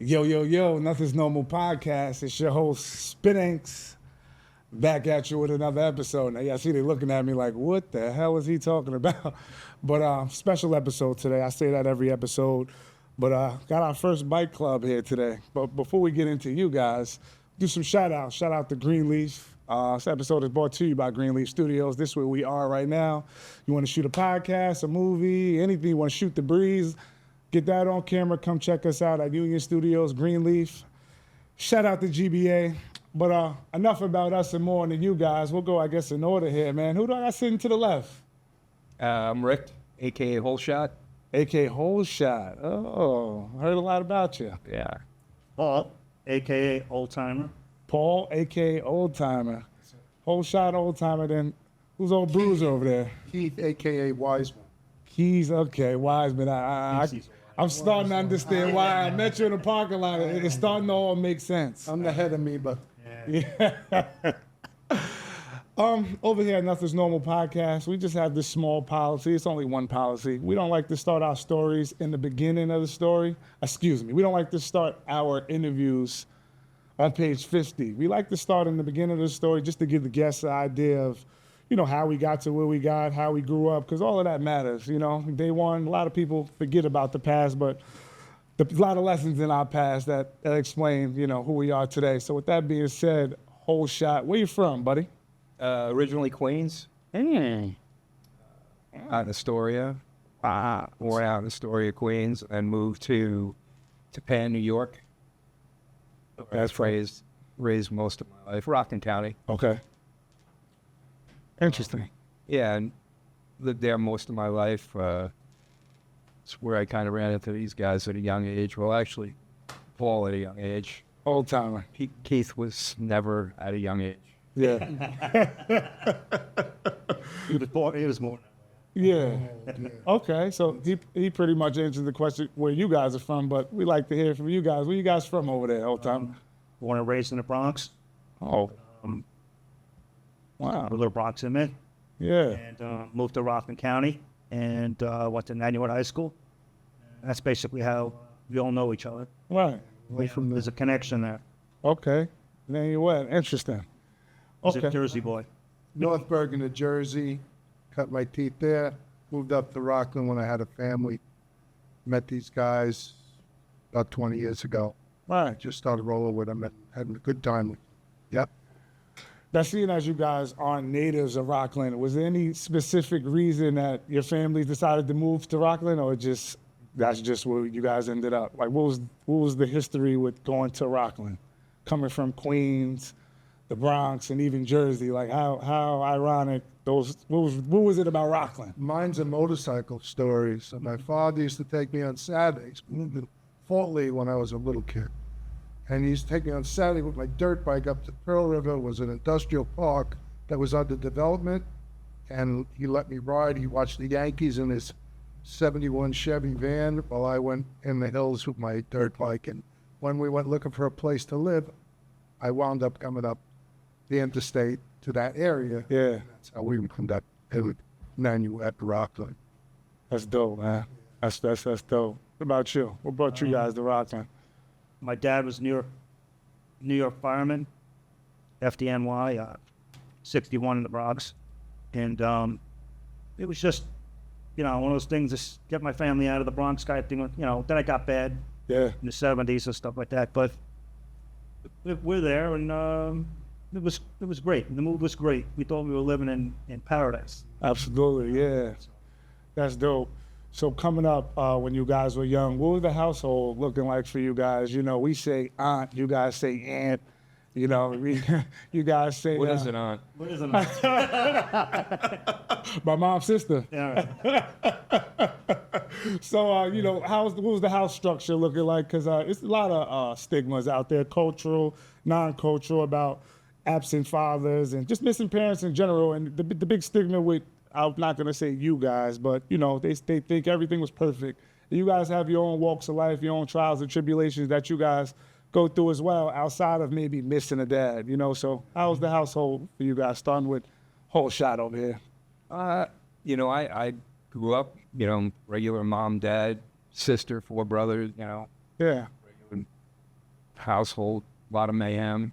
Yo, yo, yo, Nothing's Normal podcast. It's your host, Spinanks, back at you with another episode. Now, yeah, I see they looking at me like, what the hell is he talking about? But special episode today. I say that every episode. But got our first bike club here today. But before we get into you guys, do some shout outs. Shout out to Green Leaf. This episode is brought to you by Green Leaf Studios. This is where we are right now. You want to shoot a podcast, a movie, anything, you want to shoot the breeze, get that on camera, come check us out at Union Studios, Green Leaf. Shout out to GBA. But enough about us and more than you guys. We'll go, I guess, in order here, man. Who do I got sitting to the left? I'm Rick, a.k.a. Whole Shot. A.K.A. Whole Shot. Oh, heard a lot about you. Yeah. Paul, a.k.a. Old Timer. Paul, a.k.a. Old Timer. Whole Shot, Old Timer. Then who's Old Bruiser over there? Keith, a.k.a. Wiseman. Keys, okay, Wiseman. I'm starting to understand why I met you in the parking lot. It's starting to all make sense. I'm the head of me, but Yeah. Over here at Nothing's Normal podcast, we just have this small policy. It's only one policy. We don't like to start our stories in the beginning of the story. Excuse me. We don't like to start our interviews on page 50. We like to start in the beginning of the story just to give the guests an idea of, you know, how we got to where we got, how we grew up, because all of that matters. You know, day one, a lot of people forget about the past, but there's a lot of lessons in our past that explain, you know, who we are today. So with that being said, Whole Shot, where you from, buddy? Originally Queens. Out in Astoria. Born out in Astoria, Queens, and moved to Japan, New York. That's raised most of my life. Rockland County. Okay. Interesting. Yeah, and lived there most of my life. It's where I kind of ran into these guys at a young age. Well, actually, Paul at a young age. Old Timer. Keith was never at a young age. Yeah. He was more. Yeah. Okay, so he pretty much answered the question where you guys are from, but we like to hear from you guys. Where you guys from over there, Old Timer? Born and raised in the Bronx. Oh. Wow. A little Bronx in it. Yeah. And moved to Rockland County and went to Nanuet High School. That's basically how we all know each other. Right. There's a connection there. Okay. Then you what? Interesting. He's Okay. a Jersey boy. North Bergen, New Jersey. Cut my teeth there. Moved up to Rockland when I had a family. Met these guys about 20 years ago. Right. Just started rolling with them and having a good time. Yep. That's seeing as you guys aren't natives of Rockland. Was there any specific reason that your family decided to move to Rockland, or that's just where you guys ended up? Like, what was the history with going to Rockland, coming from Queens, the Bronx, and even Jersey? Like, how ironic those. What was it about Rockland? Mine's a motorcycle story. So my father used to take me on Saturdays. We lived in Fort Lee when I was a little kid. And he used to take me on Saturday with my dirt bike up to Pearl River. It was an industrial park that was under development. And he let me ride. He watched the Yankees in his 71 Chevy van while I went in the hills with my dirt bike. And when we went looking for a place to live, I wound up coming up the interstate to that area. Yeah. That's how we wound up in Nanuet, Rockland. That's dope, man. That's dope. What about you? What brought you guys to Rockland? My dad was New York fireman, FDNY, 61 in the Bronx. And it was just, you know, one of those things to get my family out of the Bronx kind of thing. You know, then I got bad Yeah. in the 70s and stuff like that. But we're there, and it was great. The move was great. We thought we were living in paradise. Absolutely, yeah. That's dope. So coming up, when you guys were young, what was the household looking like for you guys? You know, we say aunt, you guys say aunt. You know, you guys say... What is an aunt? What is it? My mom's sister. Yeah, right. So, you know, what was the house structure looking like? Because it's a lot of stigmas out there, cultural, non-cultural, about absent fathers and just missing parents in general. And the big stigma with, I'm not going to say you guys, but, you know, they think everything was perfect. You guys have your own walks of life, your own trials and tribulations that you guys go through as well, outside of maybe missing a dad, you know? So how was the household for you guys, starting with Whole Shot over here? You know, I grew up, you know, regular mom, dad, sister, 4 brothers, you know. Yeah. household, a lot of mayhem,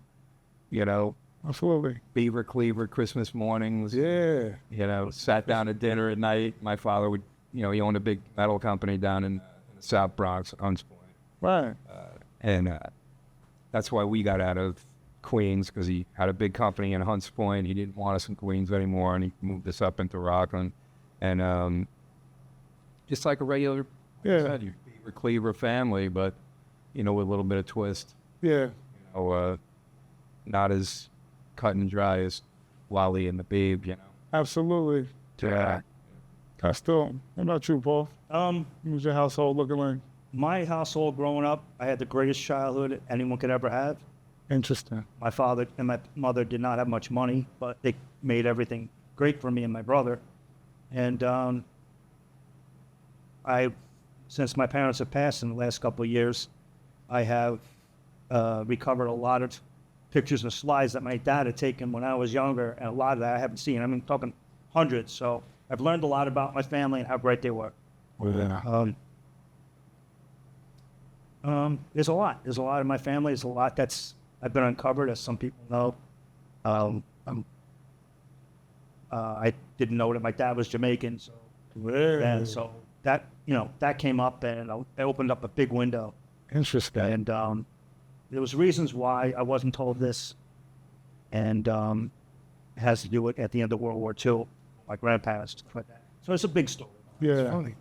you know, Absolutely. beaver cleaver Christmas mornings. Yeah. You know, sat down at dinner at night. My father would, you know, he owned a big metal company down in the South Bronx, Hunts Point. Right. And that's why we got out of Queens, because he had a big company in Hunts Point. He didn't want us in Queens anymore, and he moved us up into Rockland. And just like a regular Yeah. beaver cleaver family, but, you know, with a little bit of twist. Yeah. You know, not as cut and dry as Wally and the Babe, you know. Absolutely. Yeah. Still, what about you, Paul? Um, What was your household looking like? my household growing up, I had the greatest childhood anyone could ever have. Interesting. My father and my mother did not have much money, but they made everything great for me and my brother. And since my parents have passed in the last couple of years, I have recovered a lot of pictures and slides that my dad had taken when I was younger, and a lot of that I haven't seen. I'm talking hundreds. So I've learned a lot about my family and how great they were. Yeah. There's a lot. There's a lot in my family. There's a lot that's I've been uncovered, as some people know. I didn't know that my dad was Jamaican, so and so that that came up, and it opened up a big window. Interesting. And there was reasons why I wasn't told this, and it has to do with at the end of World War II, my grandparents, stuff like that. So it's a big story. Yeah. Funny.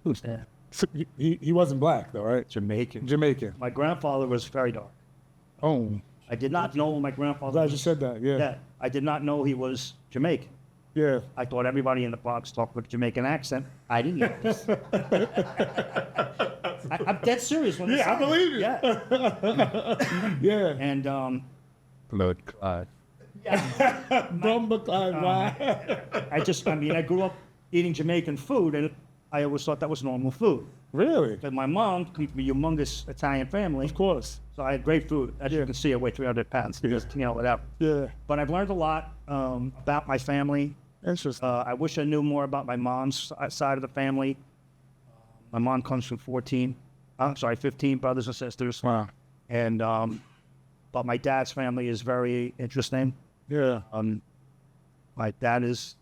Who's that? So he wasn't black though, right? Jamaican. Jamaican. My grandfather was very dark. Oh, I did not know my grandfather. glad was, you said that. Yeah. Yeah, I did not know he was Jamaican. Yeah. I thought everybody in the Bronx talked with a Jamaican accent. I didn't know this. I'm dead serious when Yeah, I believe you. Yeah, Yeah. and Blood clot. I grew up eating Jamaican food, and I always thought that was normal food. Really? But my mom came from a humongous Italian family, Of course. so I had great food. As you can see, I weigh 300 pounds. Just, whatever. Yeah. But I've learned a lot about my family. Interesting. I wish I knew more about my mom's side of the family. My mom comes from 15 brothers and sisters. Wow. And, but my dad's family is very interesting. Yeah. My dad is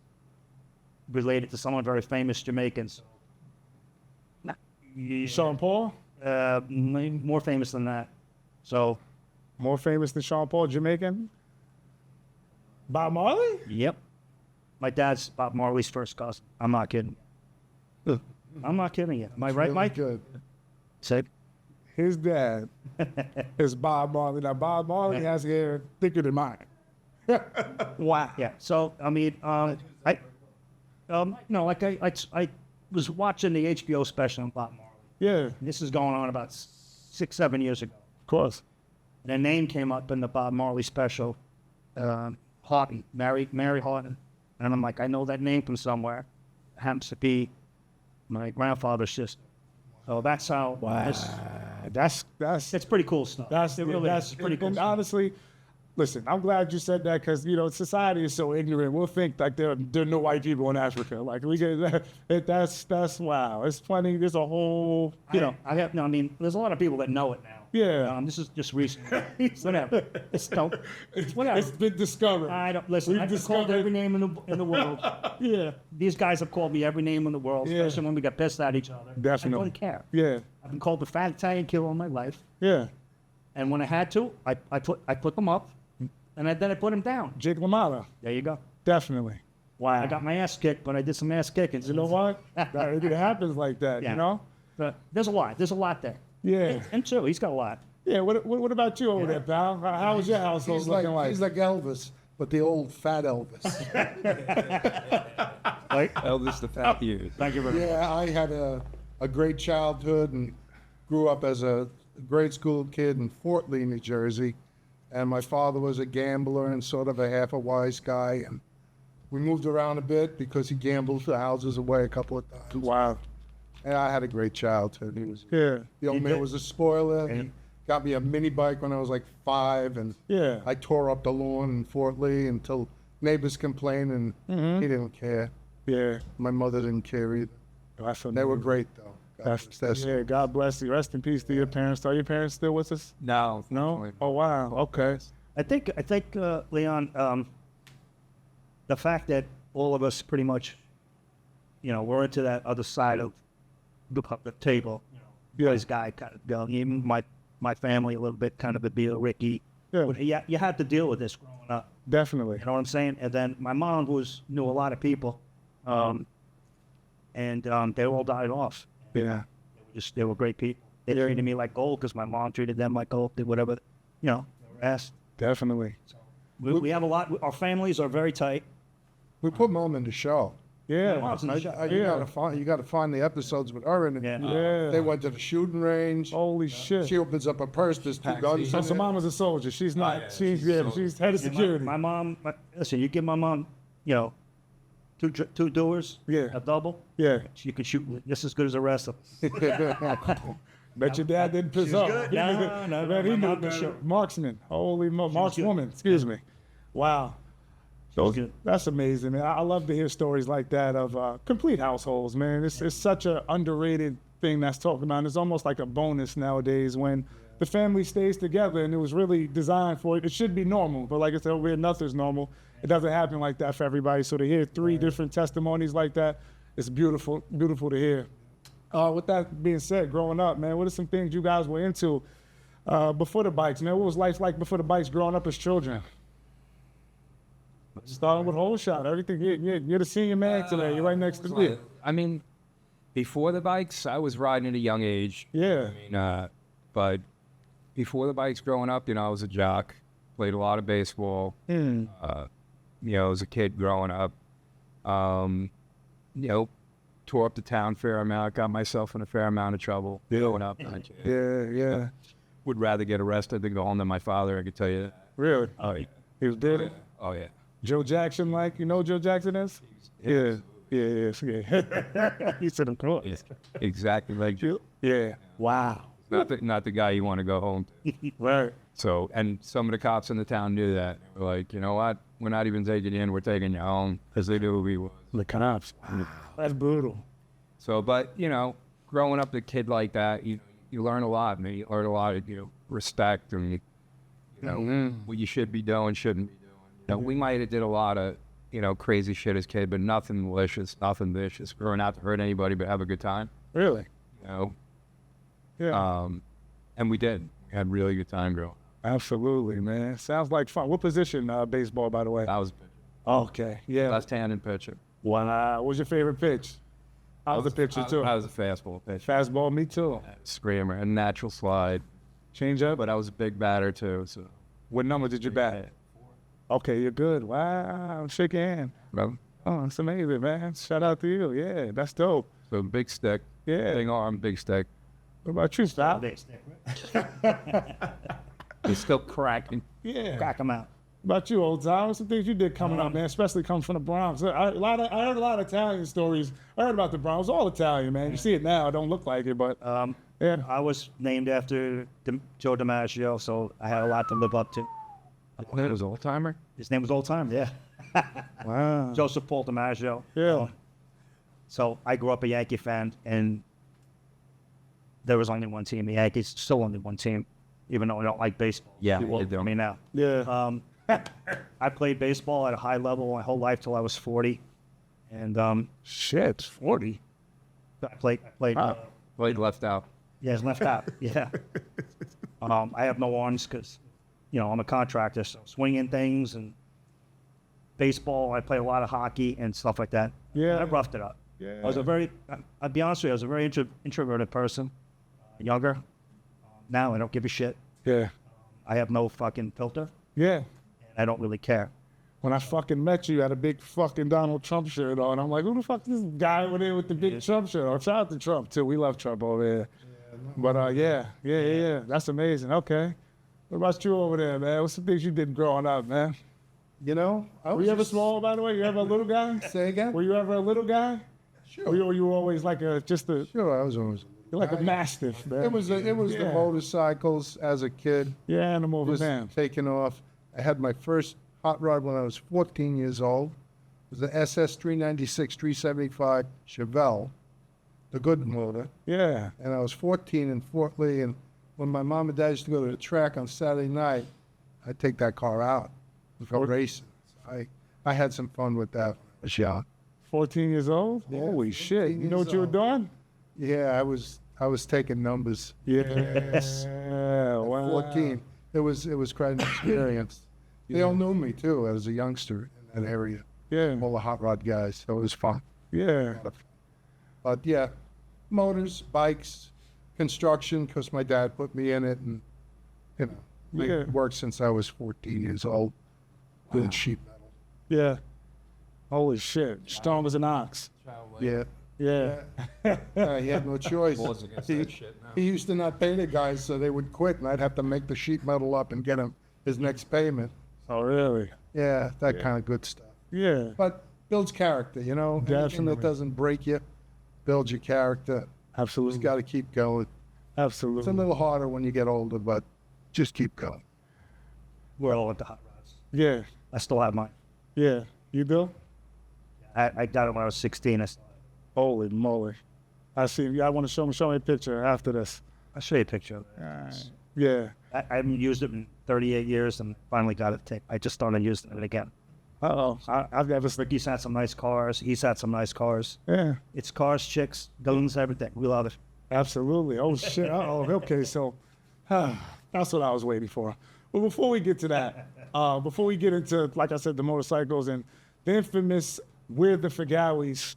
related to someone very famous Jamaicans. Sean Paul? More famous than that. So, More famous than Sean Paul, Jamaican? Bob Marley? yep. My dad's Bob Marley's first cousin. I'm not kidding. I'm not kidding you. Am I right, Really Mike? Good. Say, His dad is Bob Marley. Now, Bob Marley has hair thicker than mine. Wow. yeah. So, I mean, I was watching the HBO special on Bob Marley. Yeah, This is going on about 6-7 years ago. of course. And a name came up in the Bob Marley special, Houghton, Mary Houghton. And I'm like, I know that name from somewhere. It happens to be my grandfather's sister. So that's how. That's It's pretty cool stuff. It really is. It's pretty cool. And stuff. honestly, listen, I'm glad you said that because society is so ignorant. We'll think like there are no white people in Africa. Like we get that. That's wow. It's funny. There's a whole I mean, there's a lot of people that know it now. Yeah. This is just recent. Whatever. It's whatever. It's been discovered. I don't listen. We've I've been called discovered- every name in the world. Yeah. These guys have called me every name in the world, Yeah. especially when we got pissed at each other. Definitely. I don't care. Yeah. I've been called the fat Italian killer all my life, Yeah. and when I had to, I put them up, and then I put them down. Jake LaMotta. There you go. Definitely. Wow. I got my ass kicked, but I did some ass kicking. You know what? It happens like that. Yeah. You know. But there's a lot. There's a lot there. Yeah. And too, he's got a lot. Yeah. What about you over there, pal? How was your household He's looking like? he's like Elvis, but the old fat Elvis. Elvis the Fat Youth. Thank you very much. Yeah, I had a great childhood and grew up as a grade school kid in Fort Lee, New Jersey. And my father was a gambler and sort of a half a wise guy. And we moved around a bit because he gambled the houses away a couple of times. Wow. And I had a great childhood. He was Yeah. the old man was a spoiler. He got me a mini bike when I was like 5, and Yeah. I tore up the lawn in Fort Lee until neighbors complained, and he didn't care. Yeah. My mother didn't care either. That's They were great though. Yeah, God bless you. Rest in peace to your parents. Are your parents still with us? No, No? Oh, wow. Okay. I think Leon, the fact that all of us pretty much, we're into that other side of the table. This guy kind of going, even my family a little bit, kind of a Bill, Ricky. Yeah. But you had to deal with this growing up. Definitely. You know what I'm saying? And then my mom knew a lot of people, and they all died off. Yeah. They were great people. They treated me like gold because my mom treated them like gold. Did whatever, they were asked. Definitely. We have a lot. Our families are very tight. We put Mom in the show. Yeah. You got to find the episodes with her in it. Yeah. Yeah. They went to the shooting range. Holy shit. She opens up a purse. There's two guns. So, in so it. mom was a soldier. She's not. yeah, she's head of security. My mom. Listen, you give my mom, two doors. Yeah. A double. Yeah. You can shoot just as good as the rest of them. Bet your dad didn't piss off. good. No, Man, he my knew mom was better. sure. Marksman. Holy markswoman. Excuse me. Wow. Good. That's amazing, man. I love to hear stories like that of complete households, man. It's such an underrated thing that's talked about. It's almost like a bonus nowadays when the family stays together, and it was really designed for it. It should be normal, but like I said, where nothing's normal, it doesn't happen like that for everybody. So to hear three different testimonies like that, it's beautiful, beautiful to hear. With that being said, growing up, man, what are some things you guys were into before the bikes, man? What was life like before the bikes growing up as children? Starting with whole shot, everything. You're the senior man today. You're right next to me. I mean, before the bikes, I was riding at a young age. Yeah. But before the bikes growing up, I was a jock, played a lot of baseball. As a kid growing up, tore up the town fair amount, got myself in a fair amount of trouble growing up. Yeah. Would rather get arrested than go home than my father, I could tell you that. Really? Oh, yeah. He was dead? Oh, yeah. Joe Jackson, like, you know who Joe Jackson is? Yeah. He said, of course. Yes. Exactly like you. Yeah. Wow. Not the guy you want to go home to. Right. So, and some of the cops in the town knew that. They were like, you know what? We're not even taking you in. We're taking you home because they knew who he was. The cops. Wow. That's brutal. So, but, growing up a kid like that, you learn a lot, man. You learn a lot of, respect and, what you should be doing, shouldn't be doing. We might have did a lot of, crazy shit as kid, but nothing malicious, nothing vicious. Growing out to hurt anybody, but have a good time. Really? Yeah. And we did. We had really good time growing. Absolutely, man. Sounds like fun. What position, baseball, by the way? I was a pitcher. Okay. Yeah. Left-handed pitcher. Wow. What was your favorite pitch? I was a pitcher, too. I was a fastball pitcher. Fastball, me, too. Screamer, a natural slide. Change up? But I was a big batter, too. So. What number did you bat? Okay, you're good. Wow. Shake your hand. Brother. Oh, it's amazing, man. Shout out to you. Yeah, that's dope. So big stick. Yeah. Big arm, big stick. What about you, Stop? He's still cracking. Yeah. Crack them out. What about you, old time? What's some things you did coming up, man? Especially coming from the Bronx. I heard a lot of Italian stories. I heard about the Bronx. It was all Italian, man. You see it now. It don't look like it, but yeah. I was named after Joe DiMaggio, so I had a lot to live up to. That was old timer. His name was Old Time, yeah. Wow. Joseph Paul DiMaggio. Yeah. So I grew up a Yankee fan, and there was only one team, the Yankees. Still only one team, even though I don't like baseball. Yeah, People you look at don't. me now. Yeah. I played baseball at a high level my whole life till I was 40, and Shit, 40. I played. Wow. Played left out. Yeah, it's left out. Yeah. I have no arms because, I'm a contractor, so swinging things and baseball. I play a lot of hockey and stuff like that. Yeah. I roughed it up. Yeah. I was I'll be honest with you, I was a very introverted person, younger. Now I don't give a shit. Yeah. I have no fucking filter, Yeah. and I don't really care. When I fucking met you, you had a big fucking Donald Trump shirt on. I'm like, who the fuck is this guy over there with the big Trump shirt on? Shout out to Trump, too. We love Trump over there. But, yeah. That's amazing. Okay. What about you over there, man? What's the things you did growing up, man? I Were you ever small, by the way? You ever a little guy? Say again? Were you ever a little guy? Sure. Or you were always like Sure, I was always. you're like a mastiff, man? It was the Yeah. motorcycles as a kid. Yeah, animal of a Was man. taking off. I had my first hot rod when I was 14 years old. It was the SS 396 375 Chevelle. the good motor. Yeah. And I was 14 in Fort Lee, and when my mom and dad used to go to the track on Saturday night, I'd take that car out and go racing. I had some fun with that when I was young. 14 years old? Yeah, Holy shit. 14 You know what years you were old. doing? Yeah, I was taking numbers. Yes. At Wow. 14. It was quite an experience. They all knew me too as a youngster in that area. Yeah. All the hot rod guys. So it was fun. Yeah. But yeah, motors, bikes, construction, because my dad put me in it, and you know, Yeah. I worked since I was 14 years old doing sheet metal. Yeah. Holy shit. Strong as an ox. Yeah. Yeah. He had no choice. He used to not pay the guys, so they would quit, and I'd have to make the sheet metal up and get him his next payment. Oh, really? Yeah, that kind of good stuff. Yeah. But builds character, you know. Anything Definitely. that doesn't break you builds your character. Absolutely. Just got to keep going. It's a Absolutely. little harder when you get older, but just keep going. We're all into hot rods. Yeah. I still have mine. Yeah. You do? I got it when I was 16. I still have it. Holy moly. I see. Yeah, I want to show me a picture after this. I'll show you a picture of it. Alright. Yeah. I haven't used it in 38 years and finally got it taken. I just started using it again. Uh-oh. I've never seen. Ricky's had some nice cars. He's had some nice cars. Yeah. It's cars, chicks, guns, everything. We love it. Absolutely. Oh, shit. Uh-oh. Okay, so that's what I was waiting for. But before we get to that, before we get into, like I said, the motorcycles and the infamous We're the Fugawis,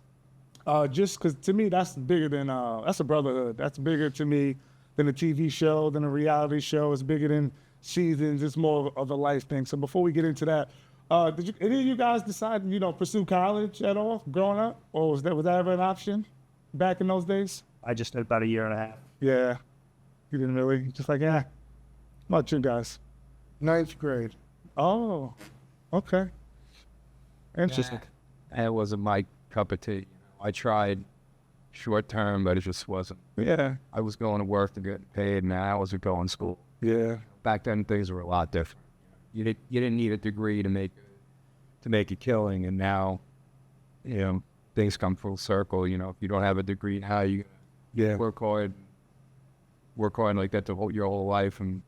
just because to me, that's bigger than, that's a brotherhood. That's bigger to me than a TV show, than a reality show. It's bigger than seasons. It's more of a life thing. So before we get into that, did any of you guys decide, pursue college at all growing up? Or was that ever an option back in those days? I just did about a year and a half. Yeah. You didn't really? Just like, yeah. How about you guys? 9th grade. Oh, okay. Interesting. It wasn't my cup of tea. I tried short term, but it just wasn't. Yeah. I was going to work to get paid, and I wasn't going to school. Yeah. Back then, things were a lot different. You didn't need a degree to make a killing, and now, things come full circle. If you don't have a degree now, you Yeah. work hard like that your whole life, and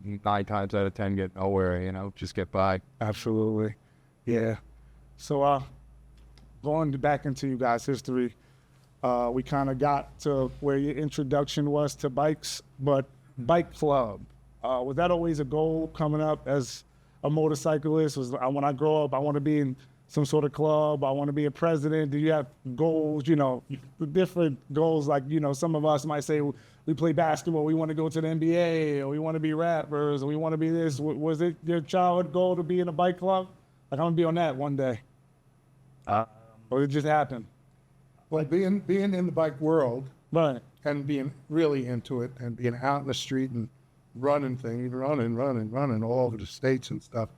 9 times out of 10 get nowhere. Just get by. Absolutely. Yeah. So, going back into you guys' history, we kind of got to where your introduction was to bikes, but bike club. Was that always a goal coming up as a motorcyclist? When I grow up, I want to be in some sort of club. I want to be a president. Do you have goals, different goals? Like, some of us might say we play basketball. We want to go to the NBA, or we want to be rappers, or we want to be this. Was it your childhood goal to be in a bike club? Like, I'm going to be on that one day. Or it just happened? Well, being in the bike world Right. and being really into it and being out in the street and running all over the states and stuff,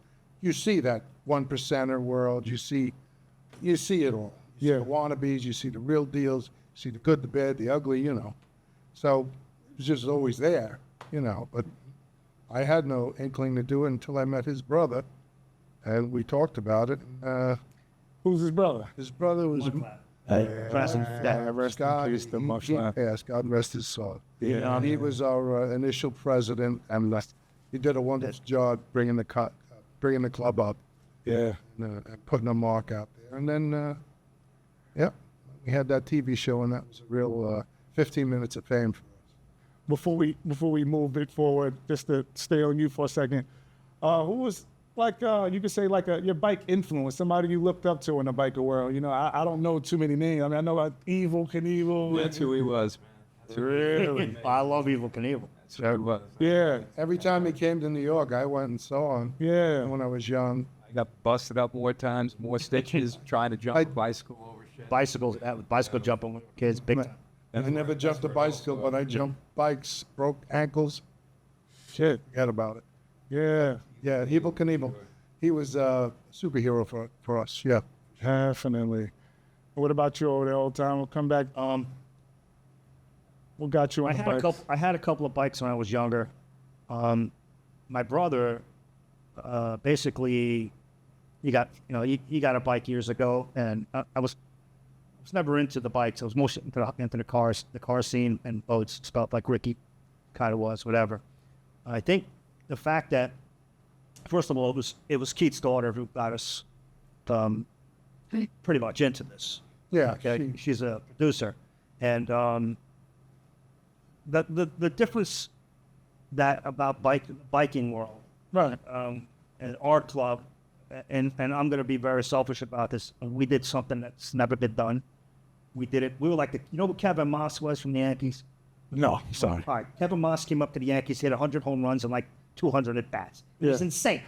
you see that 1%er world. You see it all. You see Yeah. the wannabes. You see the real deals. You see the good, the bad, the ugly. So it was just always there. But I had no inkling to do it until I met his brother, and we talked about it. Who's his brother? His brother was Rest in peace to Mushlat. Yes, God rest his soul. Yeah. He was our initial president, and he did a wonderful job bringing the club up Yeah. and putting a mark out there. And then, we had that TV show, and that was a real 15 minutes of fame for us. Before we move it forward, just to stay on you for a second, who was you could say your bike influence, somebody you looked up to in the biker world? I don't know too many names. I mean, I know about Evil Knievel. That's who he was, man. Really? I love Evil Knievel. That's who he was. Yeah. Every time he came to New York, I went and saw him Yeah. when I was young. I got busted up more times, more stitches, trying to jump a bicycle over shit. Bicycles, bicycle jumping with kids, big time. I never jumped a bicycle, but I jumped bikes, broke ankles. Shit. Forget about it. Yeah. Yeah, Evil Knievel. He was a superhero for us, yeah. Definitely. What about you over there, old time? We'll come back. What got you on the bike? I had a couple of bikes when I was younger. My brother, basically, he got a bike years ago, and I was was never into the bikes. I was mostly into the cars, the car scene and boats. Felt like Ricky kind of was, whatever. I think the fact that, first of all, it was Keith's daughter who got us pretty much into this. Yeah. Okay, she's a producer, and the difference that about biking world, Right. and our club, and I'm going to be very selfish about this. We did something that's never been done. We did it. We were like you know who Kevin Moss was from the Yankees? No, sorry. All right, Kevin Moss came up to the Yankees, hit 100 home runs and like 200 at bats. It was Yeah. insane.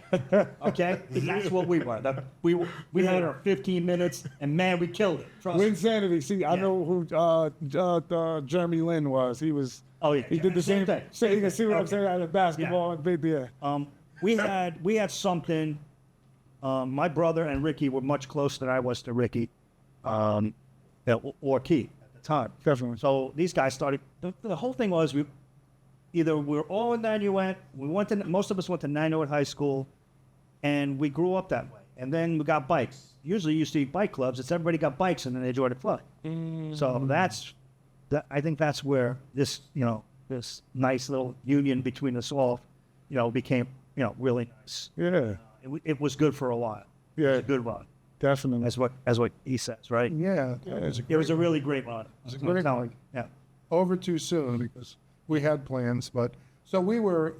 Okay, that's what we were. We had our 15 minutes, and man, we killed it. Trust We're me. insanity. See, I Yeah. know who Jeremy Lin was. He was. Oh yeah, He did the same thing. So you can see what I'm Okay. saying out of basketball and big yeah. We had something. My brother and Ricky were much closer than I was to Ricky, or Keith at the time. Definitely. So these guys started. The whole thing was we're all in Nanuet. Most of us went to Nanuet High School, and we grew up that way. And then we got bikes. Usually, you see bike clubs. It's everybody got bikes, and then they joined a club. So I think that's where this this nice little union between us all, became really nice. Yeah. It was good for a while. It Yeah. was a good run. Definitely. As what he says, right? Yeah. It was a really great run. great Telling. Yeah. Over too soon because we had plans, but so we were.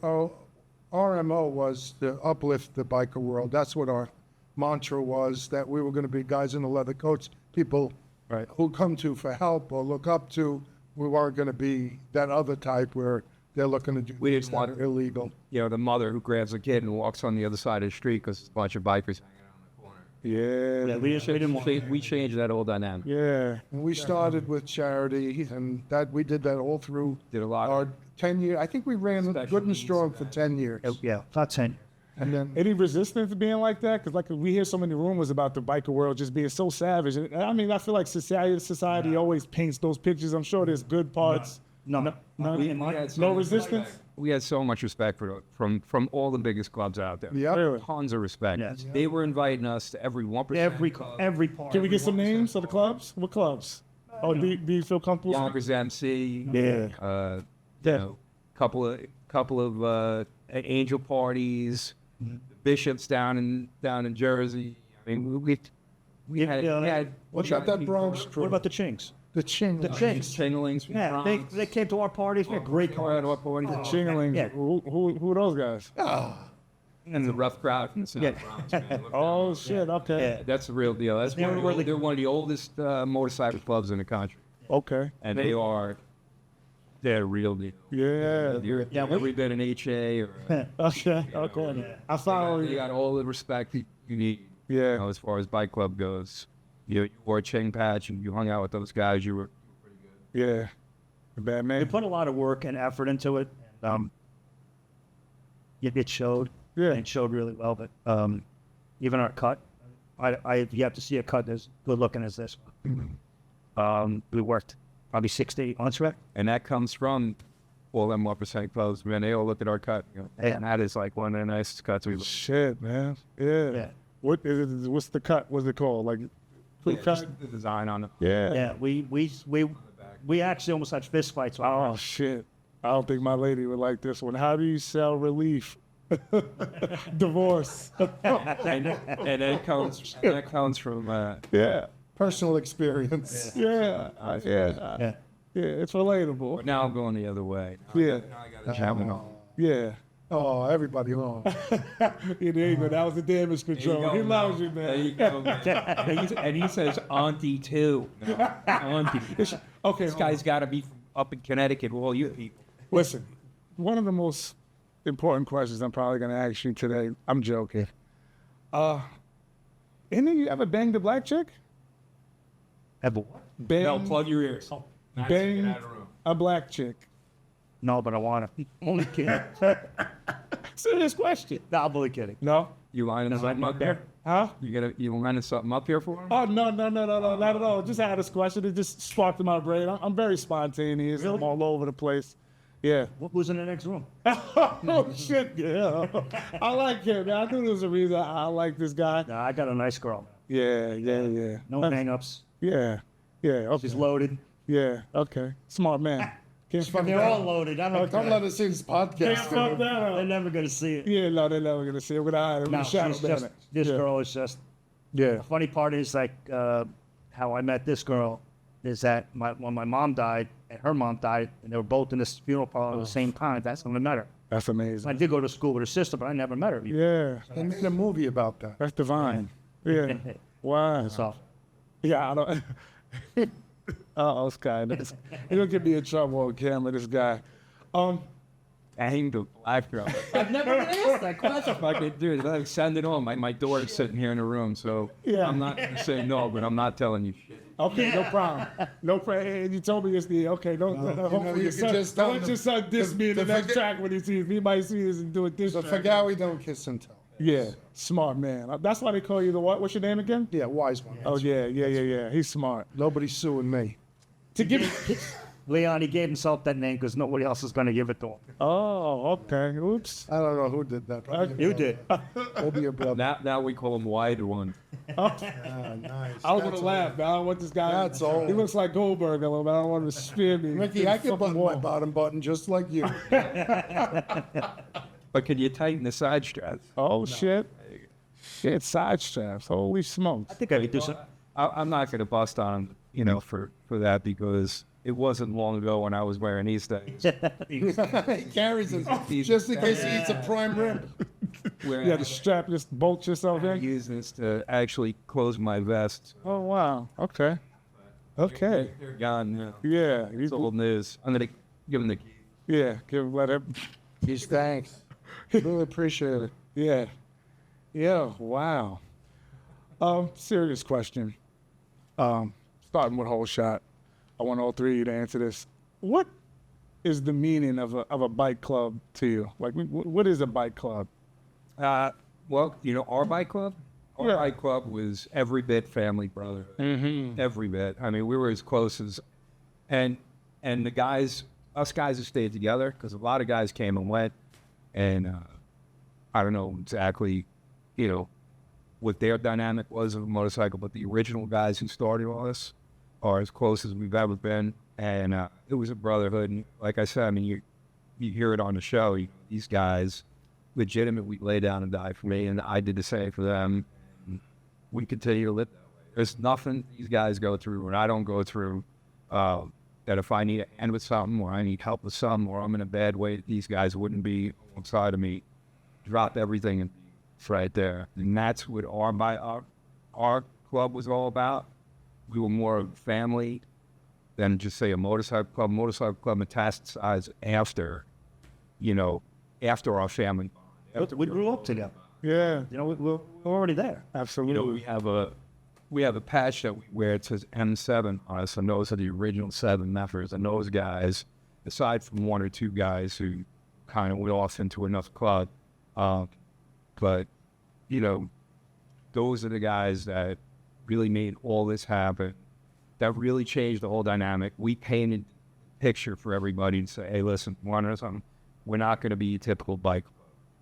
Our MO was to uplift the biker world. That's what our mantra was. That we were going to be guys in the leather coats, people Right. who come to for help or look up to. We weren't going to be that other type where they're looking to do We things didn't want that are illegal. The mother who grabs a kid and walks on the other side of the street because there's a bunch of bikers hanging out in the corner. Yeah. Yeah, we didn't want. We changed that whole dynamic. Yeah. And we started with charity, and that we did that all through Did a lot. our 10-year. I think we ran Special good and needs strong for 10 years. Yeah, about 10. And then Any resistance to being like that? Because like we hear so many rumors about the biker world just being so savage. And I mean, I feel like society always paints those pictures. I'm sure there's good parts. No. No resistance. We had so much respect from all the biggest clubs out there. Yep. Really? Tons of respect. Yes. They were inviting us to every 1%. Every part. Can we get some names of the clubs? What clubs? Oh, do you feel comfortable? Yonkers MC. Yeah. Couple of angel parties. The bishops down in Jersey. I mean, we had what about that Bronx crew? What about the Chinks? The Ching? The Chinks. Chinglings. Yeah, they came to our parties. We had great Call out parties. our parties. Chinglings. Yeah. Who are those guys? And the rough crowd from the South Yeah. Bronx. Man. Look Oh down. shit. Okay. Yeah. That's the real deal. That's They were really- they're one of the oldest motorcycle clubs in the country, Okay. and they're real deal. Yeah. You're Yeah, every bit an HA or Okay. Okay. I follow they you. got all the respect you need. Yeah. As far as bike club goes, you wore a chain patch and you hung out with those guys. You were pretty good. Yeah. The bad We man. put a lot of work and effort into it. It showed. Yeah. And it showed really well. But even our cut, I've yet to see a cut as good looking as this one. We worked probably 6 to 8 months, right? And that comes from all them 1% clubs. Man, they all look at our cut. Yeah. And that is like one of the nicest cuts we've. Shit, man. Yeah. Yeah. What is it? What's the cut? What's it called? Like, Yeah, just the design on it. yeah. Yeah, we actually almost had fist fights. Oh shit. I don't think my lady would like this one. How do you sell relief? Divorce. And that comes from Yeah. Personal experience. Yeah. Yeah. Yeah. Yeah. It's relatable. But now I'm going the other way. Yeah. Oh, Yeah. oh, everybody knows. There you go. That was the damage control. He loves you, There you man. go, man. And he says auntie too. No, auntie. Okay. This guy's got to be from up in Connecticut with all you people. Listen, one of the most important questions I'm probably going to ask you today. I'm joking. Any of you ever banged a black chick? Ever what? Banged, plug your ears. banged a black chick. No, but I want to. Only kidding. Serious question. No, I'm only kidding. No? You lining something up there? Huh? You lining something up here for him? Oh, no, not at all. Just had this question. It just sparked in my brain. I'm very spontaneous. Really? I'm all over the place. Yeah. Who's in the next room? Oh, shit. Yeah. I like him. Man. I knew there was a reason I like this guy. No, I got a nice girl. Yeah. No hang-ups. Yeah. Yeah, okay. She's loaded. Yeah, okay. Smart man. Can't fuck They're that all up. loaded. I Don't don't let us see this podcast. Can't fuck that They're up. never gonna see it. Yeah, no, they're never gonna see it. We're gonna hide it. We're No, gonna shadow she's ban just it. this Yeah. girl is just. Yeah. The funny part is like how I met this girl is that when my mom died and her mom died and they were both in this funeral parlor at the same time. That's when I met her. That's I amazing. did go to school with her sister, but I never met her. Yeah, They made a movie about that. that's divine. Yeah. Wow. So Yeah, I don't. Oh, Sky. He don't get me in trouble on camera, this guy. Aimed the black girl. I've never been asked that question. If I could do it, I'd send it on. My daughter's sitting here in the room, so Yeah. I'm not gonna say no, but I'm not telling you shit. Okay, no problem. No problem. And you told me this the okay. Don't hopefully you your could son. just Don't tell let him your son diss me in the the next forget- track when he sees. He might see this and do it this. So track. Fugawi don't kiss and tell. Yeah, smart man. That's why they call you the what? What's your name again? Yeah, wise one. Oh yeah. He's smart. Nobody's suing me. To give. Leon, he gave himself that name because nobody else is going to give it to him. Oh, okay. Oops. I don't know who did that. Probably You your did. brother. Maybe your brother. Now we call him Wide One. Ah, nice. I don't want That's to laugh, man. I don't want this guy. That's old. He looks like Goldberg a little bit. I don't want him to spear me. Mickey, I can Fucking button my wall. bottom button just like you. But can you tighten the side straps? Oh shit. Shit, side straps. Holy smokes. I think I could do some. I'm not going to bust on him, for that because it wasn't long ago when I was wearing these things. He carries it just in case he eats a prime rib. Where You had to strap, just bolt yourself I in. use this to actually close my vest. Oh wow. Okay. Okay. They're gone now. Yeah. It's old news. I'm going to give him the key. Yeah. Let him. He's thanks. Really appreciate it. Yeah. Yeah. Wow. Serious question. Starting with whole shot. I want all three of you to answer this. What is the meaning of a bike club to you? Like, what is a bike club? Well, our bike club? Our Yeah. bike club was every bit family brotherhood. Mm-hmm. Every bit. I mean, we were as close as, and the guys, us guys have stayed together because a lot of guys came and went, and I don't know exactly, what their dynamic was of a motorcycle, but the original guys who started all this are as close as we've ever been, and it was a brotherhood. And like I said, I mean, you hear it on the show. These guys legitimately lay down and die for me, and I did the same for them. And we continue to live that way. There's nothing these guys go through, and I don't go through, that if I need a hand with something, or I need help with something, or I'm in a bad way, these guys wouldn't be alongside of me. Drop everything and be right there. And that's what our club was all about. We were more of a family than just say a motorcycle club. Motorcycle club metastasized after our family. We grew up together. Yeah. We're already there. Absolutely. We have a patch that we wear. It says M7 on us, and those are the original 7 members. And those guys, aside from one or two guys who kind of went off into another club, but those are the guys that really made all this happen. That really changed the whole dynamic. We painted a picture for everybody to say, hey, listen, we're not going to be a typical bike club.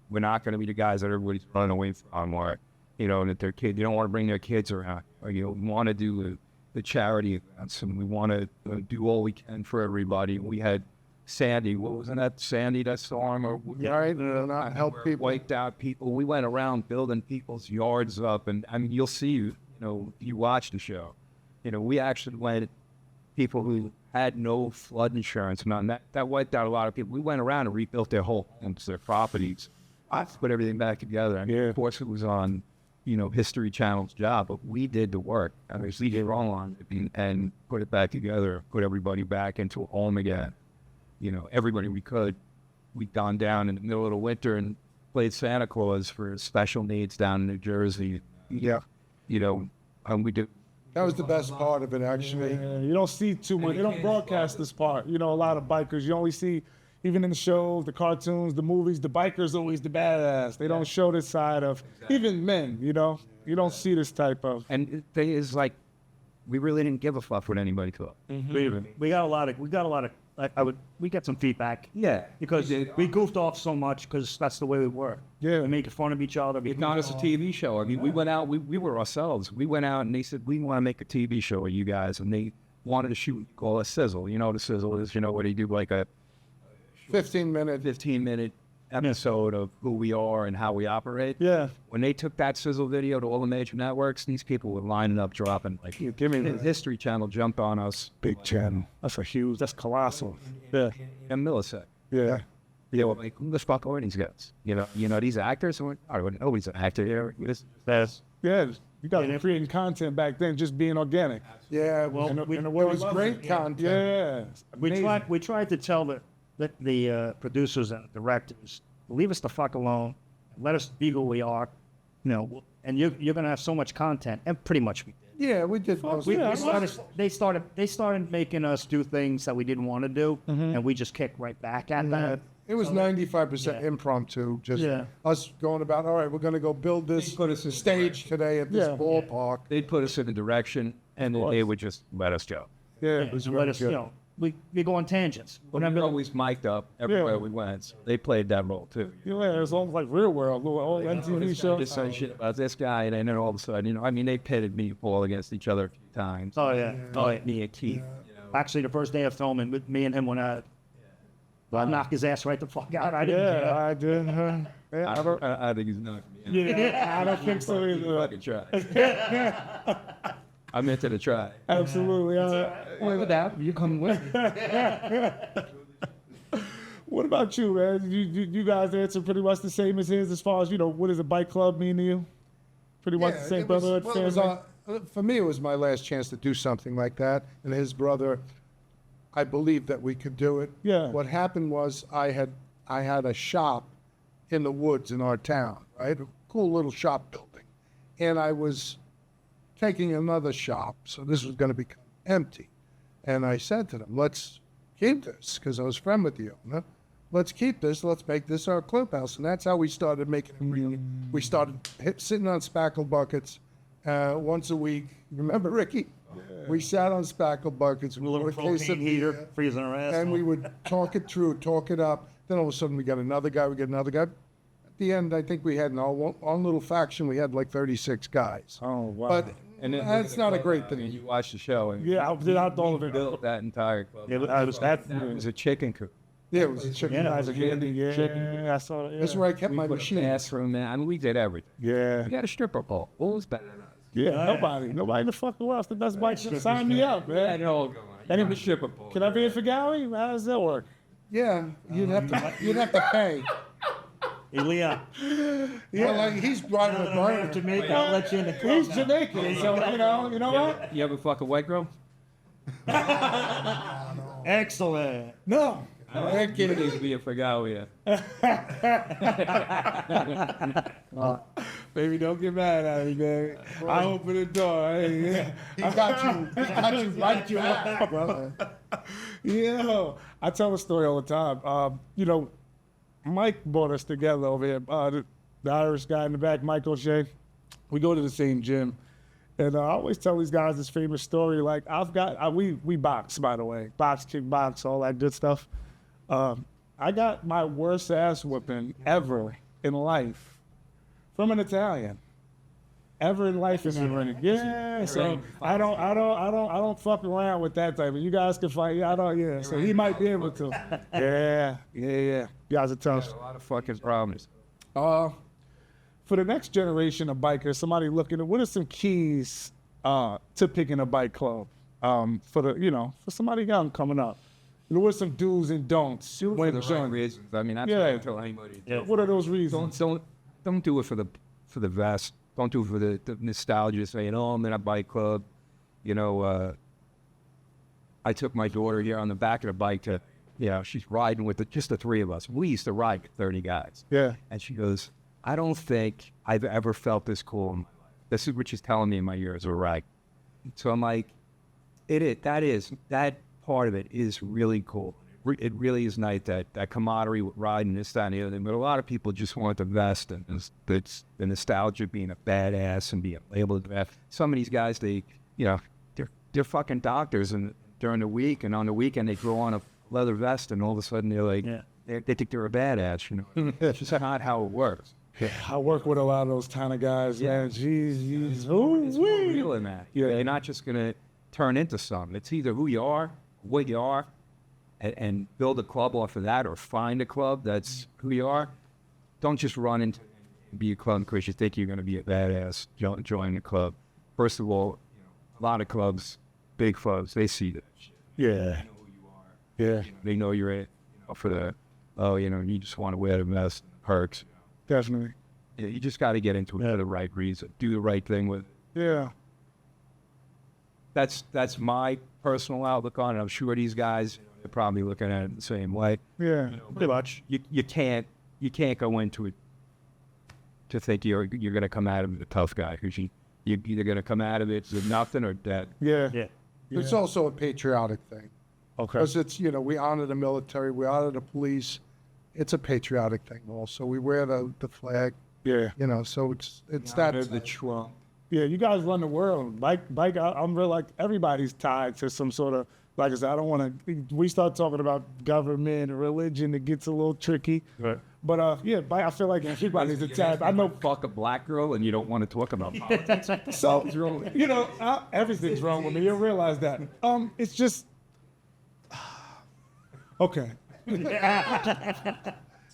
We're not going to be the guys that everybody's running away from, or, that their kid, they don't want to bring their kids around. Or, we want to do the charity events, and we want to do all we can for everybody. We had Sandy, what wasn't that Sandy, that storm? Or, Right? Not help people. Wiped out people. We went around building people's yards up, and I mean, you'll see, you watch the show. We actually went people who had no flood insurance, none. That wiped out a lot of people. We went around and rebuilt their whole homes, their properties. I put everything back together. I mean, Yeah. Of course, it was on, History Channel's job, but we did the work. I mean, we did wrong on it and put it back together, put everybody back into a home again. Everybody we could. We'd gone down in the middle of the winter and played Santa Claus for special needs down in New Jersey. Yeah. And we did. That was the best part of it, actually. Yeah, you don't see too much. They don't broadcast this part. A lot of bikers. You only see, even in the shows, the cartoons, the movies, the biker's always the badass. They don't show this side of even men. You don't see this type of. And the thing is, like, we really didn't give a fuck what anybody thought. We got a lot of. We got some feedback. Yeah, Because we goofed off so much because that's the way we were. Yeah. We making fun of each other. It's not as a TV show. I mean, we went out, we were ourselves. We went out and they said, we want to make a TV show with you guys. And wanted to shoot what you call a sizzle. You know what a sizzle is? You know what he do, like a 15-minute episode of who we are and how we operate. Yeah. When they took that sizzle video to all the major networks, these people were lining up, dropping. Like, Give me the the History Channel jumped on us. big channel. That's colossal. Yeah. A millisecond. Yeah. They were like, who the fuck are these guys? You know these actors? Nobody's an actor here. That's Yeah. You guys were creating content back then, just being organic. Yeah, well, And it the was great content. Yeah. we tried to tell the producers and directors, leave us the fuck alone, let us be who we are, and you're gonna have so much content, and pretty much we did. Yeah, we did. They started making us do things that we didn't want to do, and we just kicked right back at that. It was 95% impromptu, just us going about, all right, we're going to go build this stage today at this ballpark. They'd put us in a direction, and then they would just let us go. Yeah. And let us, we go on tangents. We were always mic'd up everywhere we went. So they played that role too. Yeah, it was almost like Real World, little old MTV show. Just saying shit about this guy, and then all of a sudden, they pitted me and Paul against each other a few times. Oh yeah. Me and Keith. Actually, the first day of filming, me and him went out. I knocked his ass right the fuck out. I didn't care. I did. I think he's not. I don't think so either. Fucking try. I meant to try. Absolutely. With that, you come with me. What about you, man? You guys answer pretty much the same as his as far as, what does a bike club mean to you? Pretty much the same brotherhood family? For me, it was my last chance to do something like that. And his brother, I believed that we could do it. Yeah. What happened was I had a shop in the woods in our town, right? A cool little shop building. And I was taking another shop, so this was going to become empty. And I said to them, let's keep this, because I was friend with the owner. Let's keep this. Let's make this our clubhouse. And that's how we started making it real. We started sitting on spackle buckets once a week. Remember, Ricky? Yeah. We sat on spackle buckets. A little propane heater, freezing our ass. And we would talk it through, talk it up. Then all of a sudden we got another guy, At the end, I think we had in our little faction, we had like 36 guys. Oh, wow. But that's not a great thing. You watch the show. And I did not all of it. built that entire club. It was a chicken coop. Yeah, it was a chicken. Yeah, it was a Yeah, I saw that. Yeah. That's where I kept my Put a machine. bathroom there. I mean, we did everything. Yeah. We got a stripper pole. What was better than us? Yeah, nobody in the fucking world. The best bike should sign me up, man. Had it all going. Any- The stripper pole. Can I be in Fugawi? How does that work? Yeah, you'd have to pay. Hey, Leon, Well, like he's driving a car. Jamaica, I'll let you in the club. He's Jamaican, so you know what? You ever fuck a white girl? Excellent. No. It needs to be a Fugawi. Baby, don't get mad at me, man. I open the door. Hey, He got you right you up, brother. yeah. I tell a story all the time. Mike brought us together over here. The Irish guy in the back, Mike O'Shea. We go to the same gym. And I always tell these guys this famous story. Like, we box, by the way. Box, kickbox, all that good stuff. I got my worst ass whooping ever in life from an Italian. Ever in life in the ring. Yeah, so I don't fuck around with that type. You guys can fight. So he might be able to. Yeah. You guys are tough. A lot of fucking problems. For the next generation of bikers, somebody looking at what are some keys to picking a bike club for somebody young coming up. What are some do's and don'ts? Do it for the right reasons. I mean, that's what I tell anybody. Yeah. What are those reasons? Don't do it for the vest. Don't do it for the nostalgia. Saying, "Oh, I'm in a bike club." I took my daughter here on the back of the bike to, she's riding with just the three of us. We used to ride with 30 guys. Yeah. And she goes, "I don't think I've ever felt this cool in my life." This is what she's telling me in my ears. We're right. So I'm like, that part of it is really cool. It really is nice, that camaraderie with riding this, that, and the other thing. But a lot of people just want the vest and it's the nostalgia of being a badass and being labeled that. Some of these guys, they're fucking doctors, and during the week and on the weekend they throw on a leather vest, and all of a sudden they're like, they think they're a badass. It's just not how it works. Yeah, I work with a lot of those kind of guys, man. Jeez. It's more real than that. Yeah. They're not just gonna turn into something. It's either who you are, what you are, and build a club off of that, or find a club that's who you are. Don't just run into be a club because you think you're going to be a badass join the club. First of all, a lot of clubs, big clubs, they see that shit. Yeah. They know who you are. Yeah. They know you're it, for the, you just want to wear the vest and the perks. Definitely. Yeah, you just got to get into it for the right reason. Do the right thing with it. Yeah. That's my personal outlook on it. I'm sure these guys, they're probably looking at it the same way. Yeah. Pretty much. You can't go into it to think you're going to come out of it a tough guy, because you're either going to come out of it with nothing or dead. Yeah. Yeah. It's also a patriotic thing. Okay. Because it's, we honor the military, we honor the police. It's a patriotic thing also. We wear the flag, Yeah. so it's that. The Trump. Yeah, you guys run the world. Bike. I'm real like everybody's tied to some sort of, like I said, I don't want to, we start talking about government and religion, it gets a little tricky. Right. But yeah, bike, I feel like everybody's attached. I know, Fuck a black girl and you don't want to talk about politics. so, everything's wrong with me. You realize that. It's just, okay.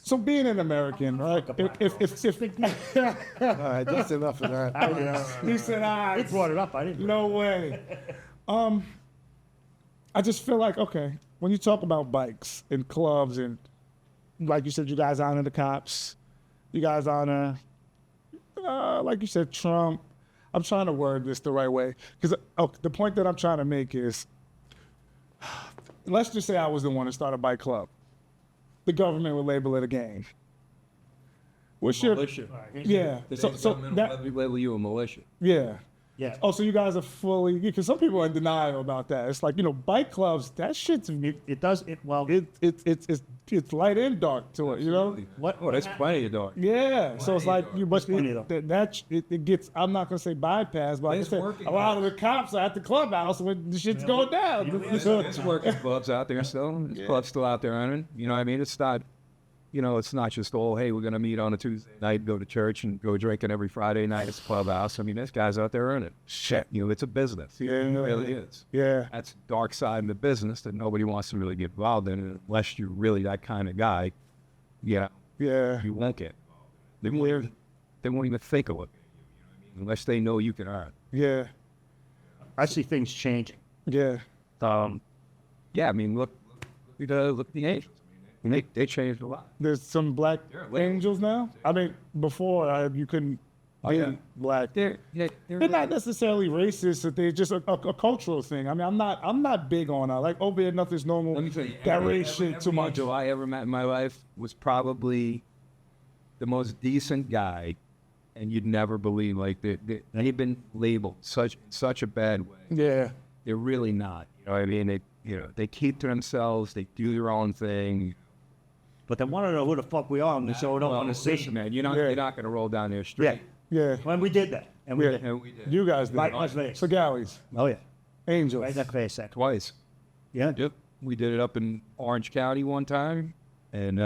So being an American, right? If All right, that's enough of that. he said, He brought it up. I didn't. no way. I just feel like, okay, when you talk about bikes and clubs and, like you said, you guys honor the cops, you guys honor, like you said, Trump. I'm trying to word this the right way, because the point that I'm trying to make is, let's just say I was the one to start a bike club. The government would label it a gang. What's your Militia. yeah? So that label you a militia. yeah. Yeah. Oh, so you guys are fully, because some people are in denial about that. It's like, bike clubs, that shit's It does. Well. it's light and dark to it, What? Oh, that's plenty of dark. Yeah. So it's like you must Plenty of it gets. I'm not gonna say bypass, but like I There's said, working a lot of the cops are at the clubhouse when the shit's going down. There's working clubs out there still. There's clubs still out there earning. You know what I mean? It's not, it's not just all, hey, we're going to meet on a Tuesday night, go to church, and go drinking every Friday night at the clubhouse. I mean, there's guys out there earning. Shit. It's a business. Yeah. It really is. Yeah. That's the dark side of the business that nobody wants to really get involved in, unless you're really that kind of guy. Yeah. Yeah. You won't get involved. They won't even think of it. Unless they know you can earn. Yeah. I see things changing. Yeah. Yeah, I mean, look at the Angels. I mean, they changed a lot. There's some black labeled. angels now. I mean, before you couldn't be yeah. black. They're not necessarily racist. But they're just a cultural thing. I mean, I'm not big on like over here nothing's normal. Let me tell you, that race shit too much. Angel I ever met in my life was probably the most decent guy, and you'd never believe, like, they've been labeled such a bad way. Yeah. They're really not. You know what I mean? They keep to themselves. They do their own thing. But they want to know who the fuck we are, and so we don't want to see. Listen, man, you're not going to roll down their Yeah. street. Yeah. When we did that, and we Yeah. did. And we did. You guys did. Right in the face. So Galleys, Oh yeah. angels. Right in the face. That. Twice. Yeah. Yep. We did it up in Orange County one time. And,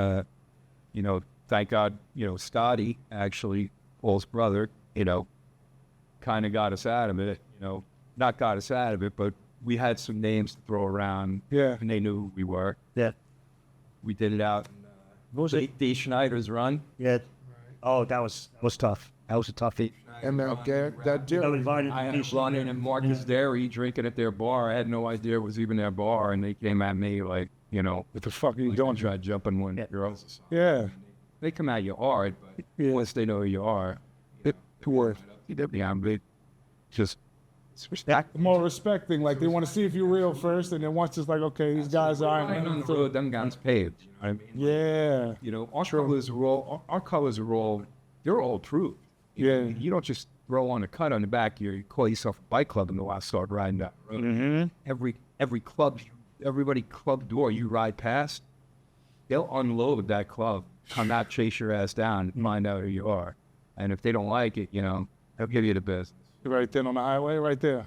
thank God, Scotty, actually, Paul's brother, kind of got us out of it. Not got us out of it, but we had some names to throw around. Yeah. And they knew who we were. Yeah. We did it out in What was it? D. Schneider's run. Yeah. Oh, that was tough. That was a tough feat. And that That deer. was invited I to had East London and Marcus Dairy drinking at their bar. I had no idea it was even their bar, and they came at me like, What the fuck are you don't doing? try jumping when Yeah. you're else. Yeah. They come at you hard, but Yeah. once they know who you are, Towards. they just respect. More respecting, like they want to see if you're real first, and then once it's like, okay, these guys On aren't. the road, them guns paved. You know what I mean? Yeah. Our colors are all, they're all true. Yeah. You don't just throw on a cut on the back here. You call yourself a bike club and go out start riding down the road. Mm-hmm. Every club, everybody club door you ride past, they'll unload that club, come out, chase your ass down, and find out who you are. And if they don't like it, they'll give you the business. Right there on the highway, right there.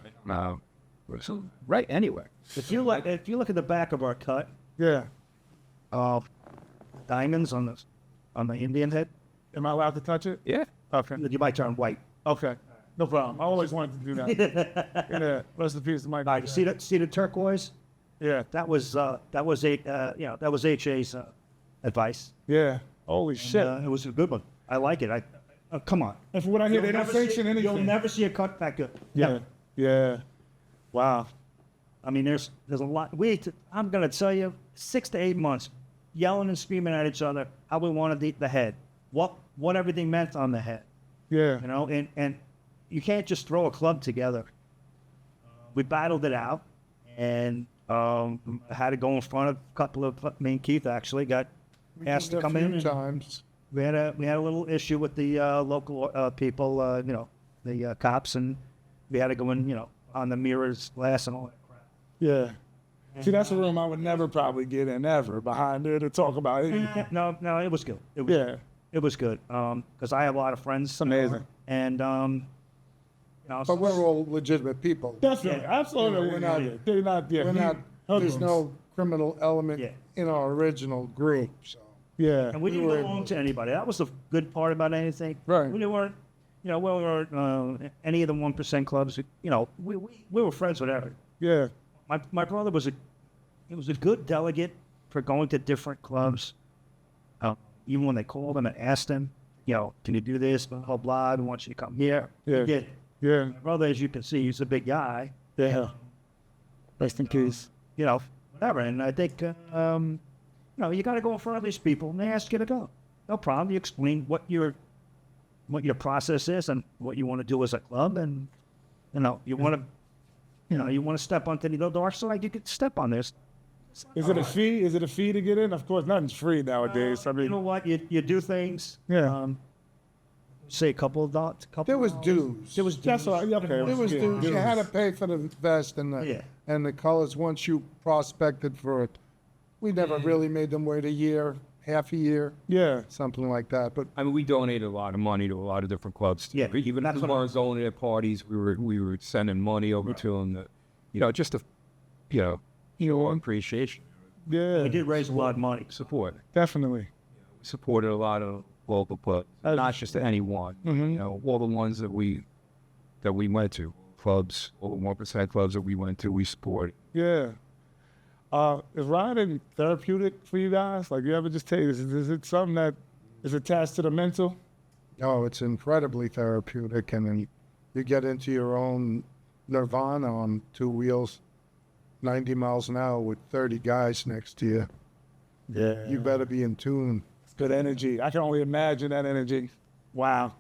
So, right anywhere. If you look at the back of our cut, Yeah. diamonds on the Indian head, Am I allowed to touch it? Yeah. Okay. you might turn white. Okay. No problem. I always wanted to do that. Yeah. Rest in peace to Mike. See the turquoise? Yeah. That was HA's advice. Yeah. Holy shit. It was a good one. I like it. Come on. And from what I hear, they don't sanction anything. You'll never see a cut that good. Yeah. Yeah. Wow. I mean, there's a lot. I'm gonna tell you, 6 to 8 months, yelling and screaming at each other how we wanted the head, what everything meant on the head. Yeah. You know, and you can't just throw a club together. We battled it out, and I had to go in front of a couple of. Me and Keith actually got asked to come in. A few times. We had a little issue with the local people, the cops, and we had to go in, on the mirrors, glass, and all that crap. Yeah. See, that's a room I would never probably get in ever behind there to talk about it. No, it was good. It was good. Because I have a lot of friends. It's amazing. And But we're all legitimate people. Definitely. Yeah. Absolutely. We're not- They're not. Yeah. We're not. There's hoodlums. no criminal element Yeah. in our original group. So Yeah. And we didn't were- belong to anybody. That was the good part about anything. Right. We weren't, we weren't any of the 1% clubs. We were friends with everyone. Yeah. My brother was a good delegate for going to different clubs. Even when they called him and asked him, can you do this? Blah blah blah. I want you to come here. Yeah. He did. Yeah. My brother, as you can see, he's a big guy. Yeah. Rest in peace. Whatever. And I think you got to go in front of these people and they ask you to go. No problem. You explain what your process is and what you want to do as a club, and you want to step onto the dark side. You can step on this. Is it a fee? Is it a fee to get in? Of course, nothing's free nowadays. I mean, You know what? You do things. Yeah. Say a couple of dollars. there was dues. There was dues. that's all right. Okay. There was Yeah. dues. You had to pay for the vest and Yeah. the colors once you prospected for it. We never really made them wait a year, half a year, Yeah. something like that. But I mean, we donated a lot of money to a lot of different clubs. Too. Yeah, Even that's if what we weren't going to their parties, we were sending money over to them. Just to, appreciation, Yeah. We did raise a lot of money. support. Definitely. We supported a lot of local clubs, not just any one. All the ones that we went to, clubs, all the 1% clubs that we went to, we supported. Yeah. Is riding therapeutic for you guys? Like, you ever just take this? Is it something that is attached to the mental? no, it's incredibly therapeutic, and then you get into your own nirvana on two wheels, 90 miles an hour with 30 guys next to you. Yeah. You better be in tune. It's good energy. I can only imagine that energy. Wow.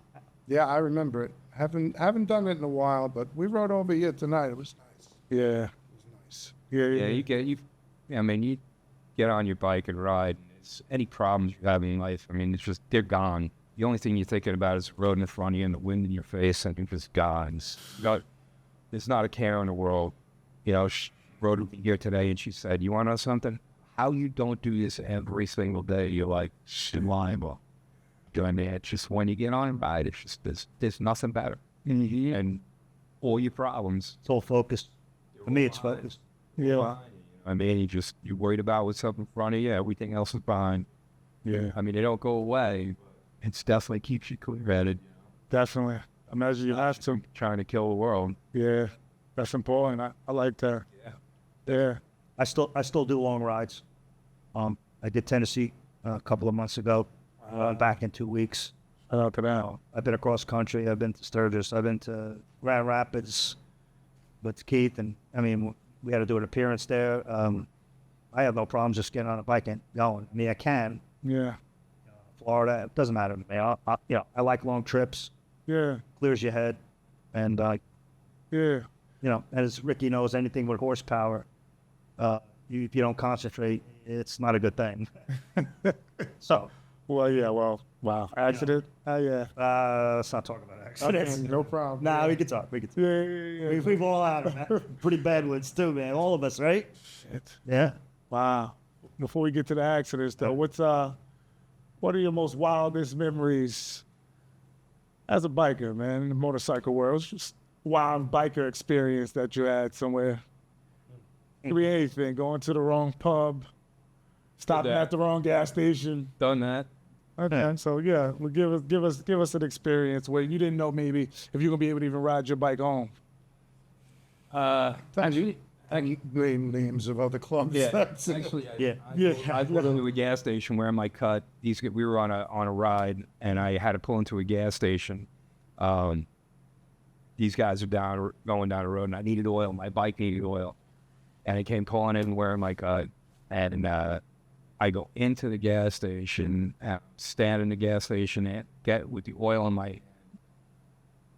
Yeah, I remember it. Haven't done it in a while, but we rode over here tonight. It was nice. Yeah. It was nice. Yeah. Yeah, you get on your bike and ride. It's any problems you have in life, it's just, they're gone. The only thing you're thinking about is the road in front of you and the wind in your face, and you're just gone. There's not a care in the world. She rode with me here today, and she said, "You want to know something? How you don't do this every single day, you're like, liable." Doing that, just when you get on and ride, it's just, there's nothing better. Mm-hmm. And all your problems, It's all focused. For me, it's focused. Yeah. you're worried about what's up in front of you. Everything else is behind. Yeah. They don't go away. It definitely keeps you clear-headed. Definitely. Imagine you have to. Trying to kill the world. Yeah. That's important. I like that. Yeah. Yeah. I still do long rides. I did Tennessee a couple of months ago. Back in 2 weeks. Shout out to that. I've been across country. I've been to Sturgis. I've been to Grand Rapids with Keith, and we had to do an appearance there. I have no problems just getting on a bike and going. I can. Yeah. Florida, it doesn't matter to me. I like long trips. Yeah. Clears your head, and Yeah. as Ricky knows, anything with horsepower, if you don't concentrate, it's not a good thing. So. Well, yeah. Well, wow. Accident? Yeah. Let's not talk about accidents. Okay, no problem. Nah, we can talk. Yeah. We've all had them, man. Pretty bad ones too, man. All of us, right? Shit. Yeah. Wow. Before we get to the accidents, though, what are your most wildest memories as a biker, man, in the motorcycle world? It's just wild biker experience that you had somewhere. Could be anything. Going to the wrong pub, stopping that. at the wrong gas station. Done that. Okay. So yeah, well, give us an experience where you didn't know maybe if you're gonna be able to even ride your bike home. Actually, Name names of other clubs. yeah. That's it. Actually, Yeah. I pulled into a gas station where my cut. We were on a ride, and I had to pull into a gas station. These guys are going down the road, and I needed oil. My bike needed oil, and I came pulling in wearing my cut, and I go into the gas station, stand in the gas station, and get with the oil in my hand,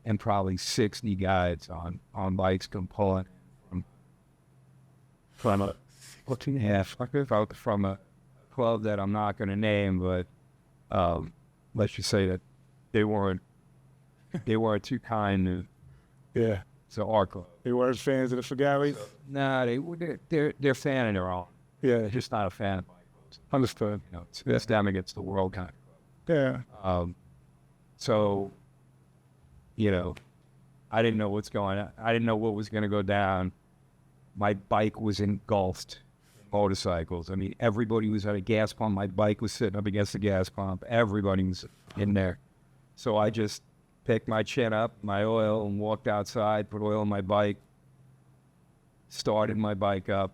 and probably 60 guys on bikes come pulling in from a from a club that I'm not going to name, but let's just say that they weren't too kind Yeah. to our club. They weren't fans of the Fugawi. Nah, they're fan of their own. Yeah. They're just not a fan of bike clubs. Understood. You know, it's them against the world kind of club. Yeah. So, you know, I didn't know what's going on. I didn't know what was going to go down. My bike was engulfed in motorcycles. I mean, everybody was at a gas pump. My bike was sitting up against the gas pump. Everybody was in there. So I just picked my chin up, my oil, and walked outside, put oil in my bike, started my bike up,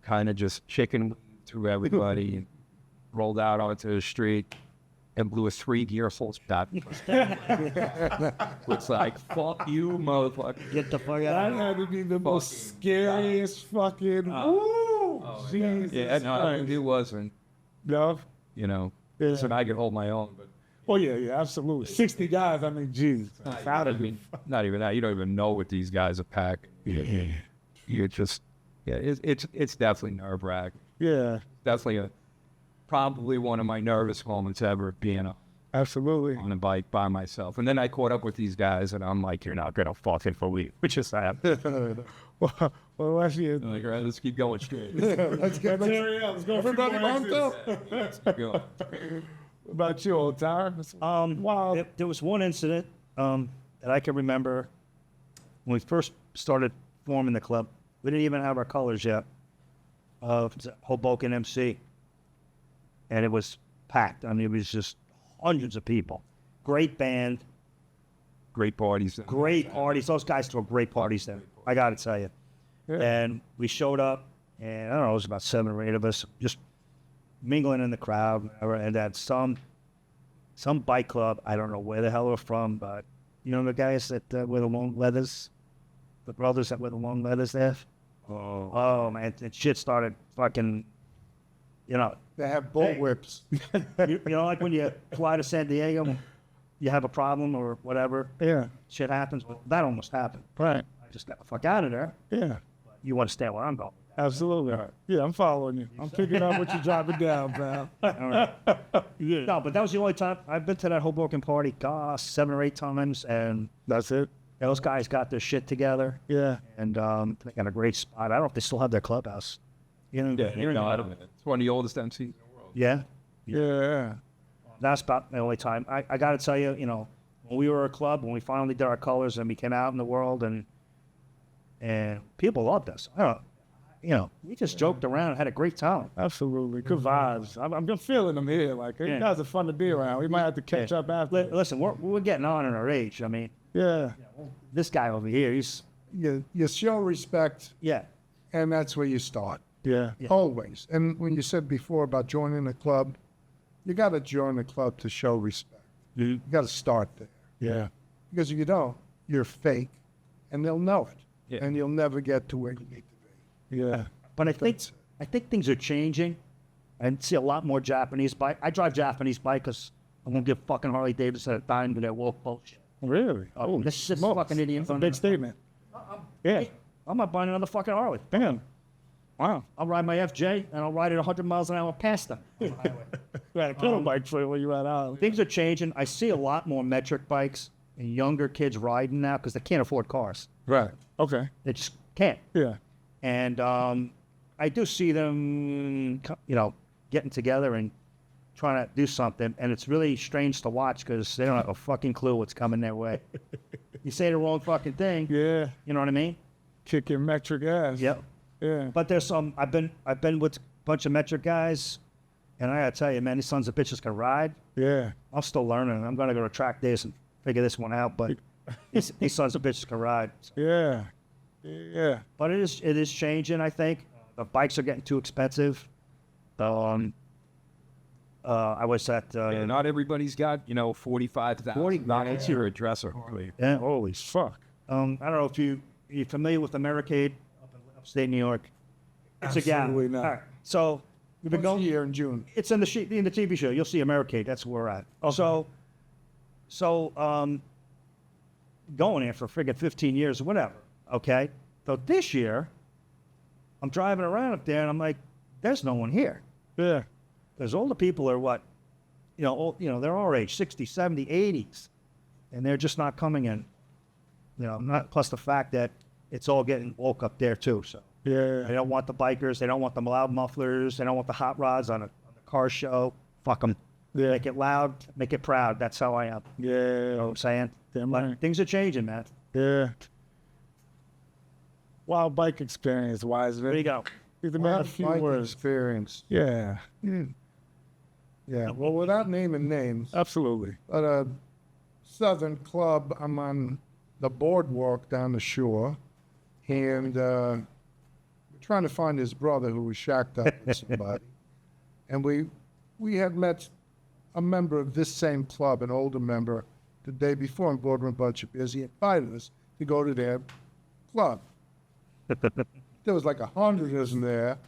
kind of just chicken through everybody, and rolled out onto the street and blew a 3-gear full stop. It's like, fuck you, motherfucker. Get the fuck That out. had to be the most scariest fucking. Jesus Yeah, no, Christ. it wasn't, No. you know. Yeah. So I could hold my own, but Oh yeah, absolutely. 60 guys. I mean, Jesus. I mean, not even that. You don't even know what these guys are packing. Yeah. You're just, yeah, it's definitely nerve-wracking. Yeah. Definitely probably one of my nervous moments ever being Absolutely. on a bike by myself. And then I caught up with these guys, and I'm like, you're not going to fucking believe, which is sad. Well, actually, I'm like, all right, let's keep going straight. let's get Territorial. Let's go. Everybody pumped pumped up. up. Let's keep going. What about you, old timer? Wow. There was one incident that I can remember when we first started forming the club. We didn't even have our colors yet. It was a Hoboken MC, and it was packed. I mean, it was just hundreds of people. Great band, Great parties. great parties. Those guys throw great parties there. I got to tell you. Yeah. And we showed up, and I don't know, it was about 7 or 8 of us just mingling in the crowd, whatever, and then some bike club. I don't know where the hell they're from, but you know the guys that wear the long leathers, the brothers that wear the long leathers there. Oh man, and shit started fucking, you know, They have bull Hey. whips. you know, like when you fly to San Diego, you have a problem or whatever, Yeah. shit happens. Well, that almost happened. Right. I just got the fuck out of there. Yeah. You understand where I'm going? Absolutely. Yeah, I'm following you. I'm picking up what you're dropping down, pal. All right. Yeah. No, but that was the only time I've been to that Hoboken party, gosh, 7 or 8 times, and That's it. those guys got their shit together, Yeah. and they got a great spot. I don't know if they still have their clubhouse. You know, Yeah, here in no, the- I don't know. It's one of the oldest MCs in the world. yeah. Yeah. That's about the only time. I got to tell you, you know, when we were a club, when we finally did our colors and we came out in the world, and people loved us. I don't know, you know, we just joked around and had a great time. Absolutely. Good vibes. I'm feeling them here. Like, you Yeah. guys are fun to be around. We might have to catch up after. Listen, we're getting on in our age. I mean, Yeah. this guy over here, he's You show respect, yeah. and that's where you start. Yeah. Yeah. Always. And when you said before about joining a club, you got to join a club to show respect. You got to start there. Yeah. Because if you don't, you're fake, and they'll know it. Yeah. And you'll never get to where you need to be. Yeah. But I That's think things are changing. I see a lot more Japanese bike. I drive Japanese bike because I'm gonna give fucking Harley Davidson a dime to their wolf bullshit. Really? Oh, this shit's smokes. fucking idiot. That's a big statement. Yeah. I'm not buying another fucking Harley. Damn. Wow. I'll ride my FJ and I'll ride it 100 miles an hour past them. You had a pedal bike for when you were out. Things are changing. I see a lot more metric bikes and younger kids riding now because they can't afford cars. Right. Okay. They just can't. Yeah. And I do see them, you know, getting together and trying to do something. And it's really strange to watch because they don't have a fucking clue what's coming their way. You say the wrong fucking thing, Yeah. you know what I mean? Kick your metric ass. Yep. Yeah. But there's some. I've been with a bunch of metric guys, And I gotta tell you, man, these sons of bitches can ride. Yeah. I'm still learning. I'm gonna go to track days and figure this one out. But these sons of bitches can ride. So. Yeah. Yeah. But it is changing. I think the bikes are getting too expensive. I was at not everybody's got 45,000. 40. That's your dresser, Harley. yeah. Holy fuck. I don't know if you're familiar with Americade up in upstate New York. It's Absolutely a not. All right. So we've been going here in June. It's in the TV show. You'll see Americade. That's where we're at. Okay. So going there for friggin' 15 years or whatever. Okay. So this year, I'm driving around up there and I'm like, there's no one here. Yeah. Because all the people are what, they're our age, 60s, 70s, 80s, and they're just not coming in. Not plus the fact that it's all getting woke up there too. So Yeah. they don't want the bikers, they don't want the loud mufflers, they don't want the hot rods on the car show. Fuck them. Yeah. Make it loud, make it proud. That's how I am. Yeah. You know what I'm saying? Damn But right. things are changing, man. Yeah. Wild bike experience wise, There you go. He's a man of few Bike words. experience. Yeah. Yeah. Well, without naming names, Absolutely. at a southern club, I'm on the boardwalk down the shore, and we're trying to find his brother who was shacked up with somebody. And we had met a member of this same club, an older member, the day before, and bought him a bunch of beers. He invited us to go to their club. There was like 100 of us in there,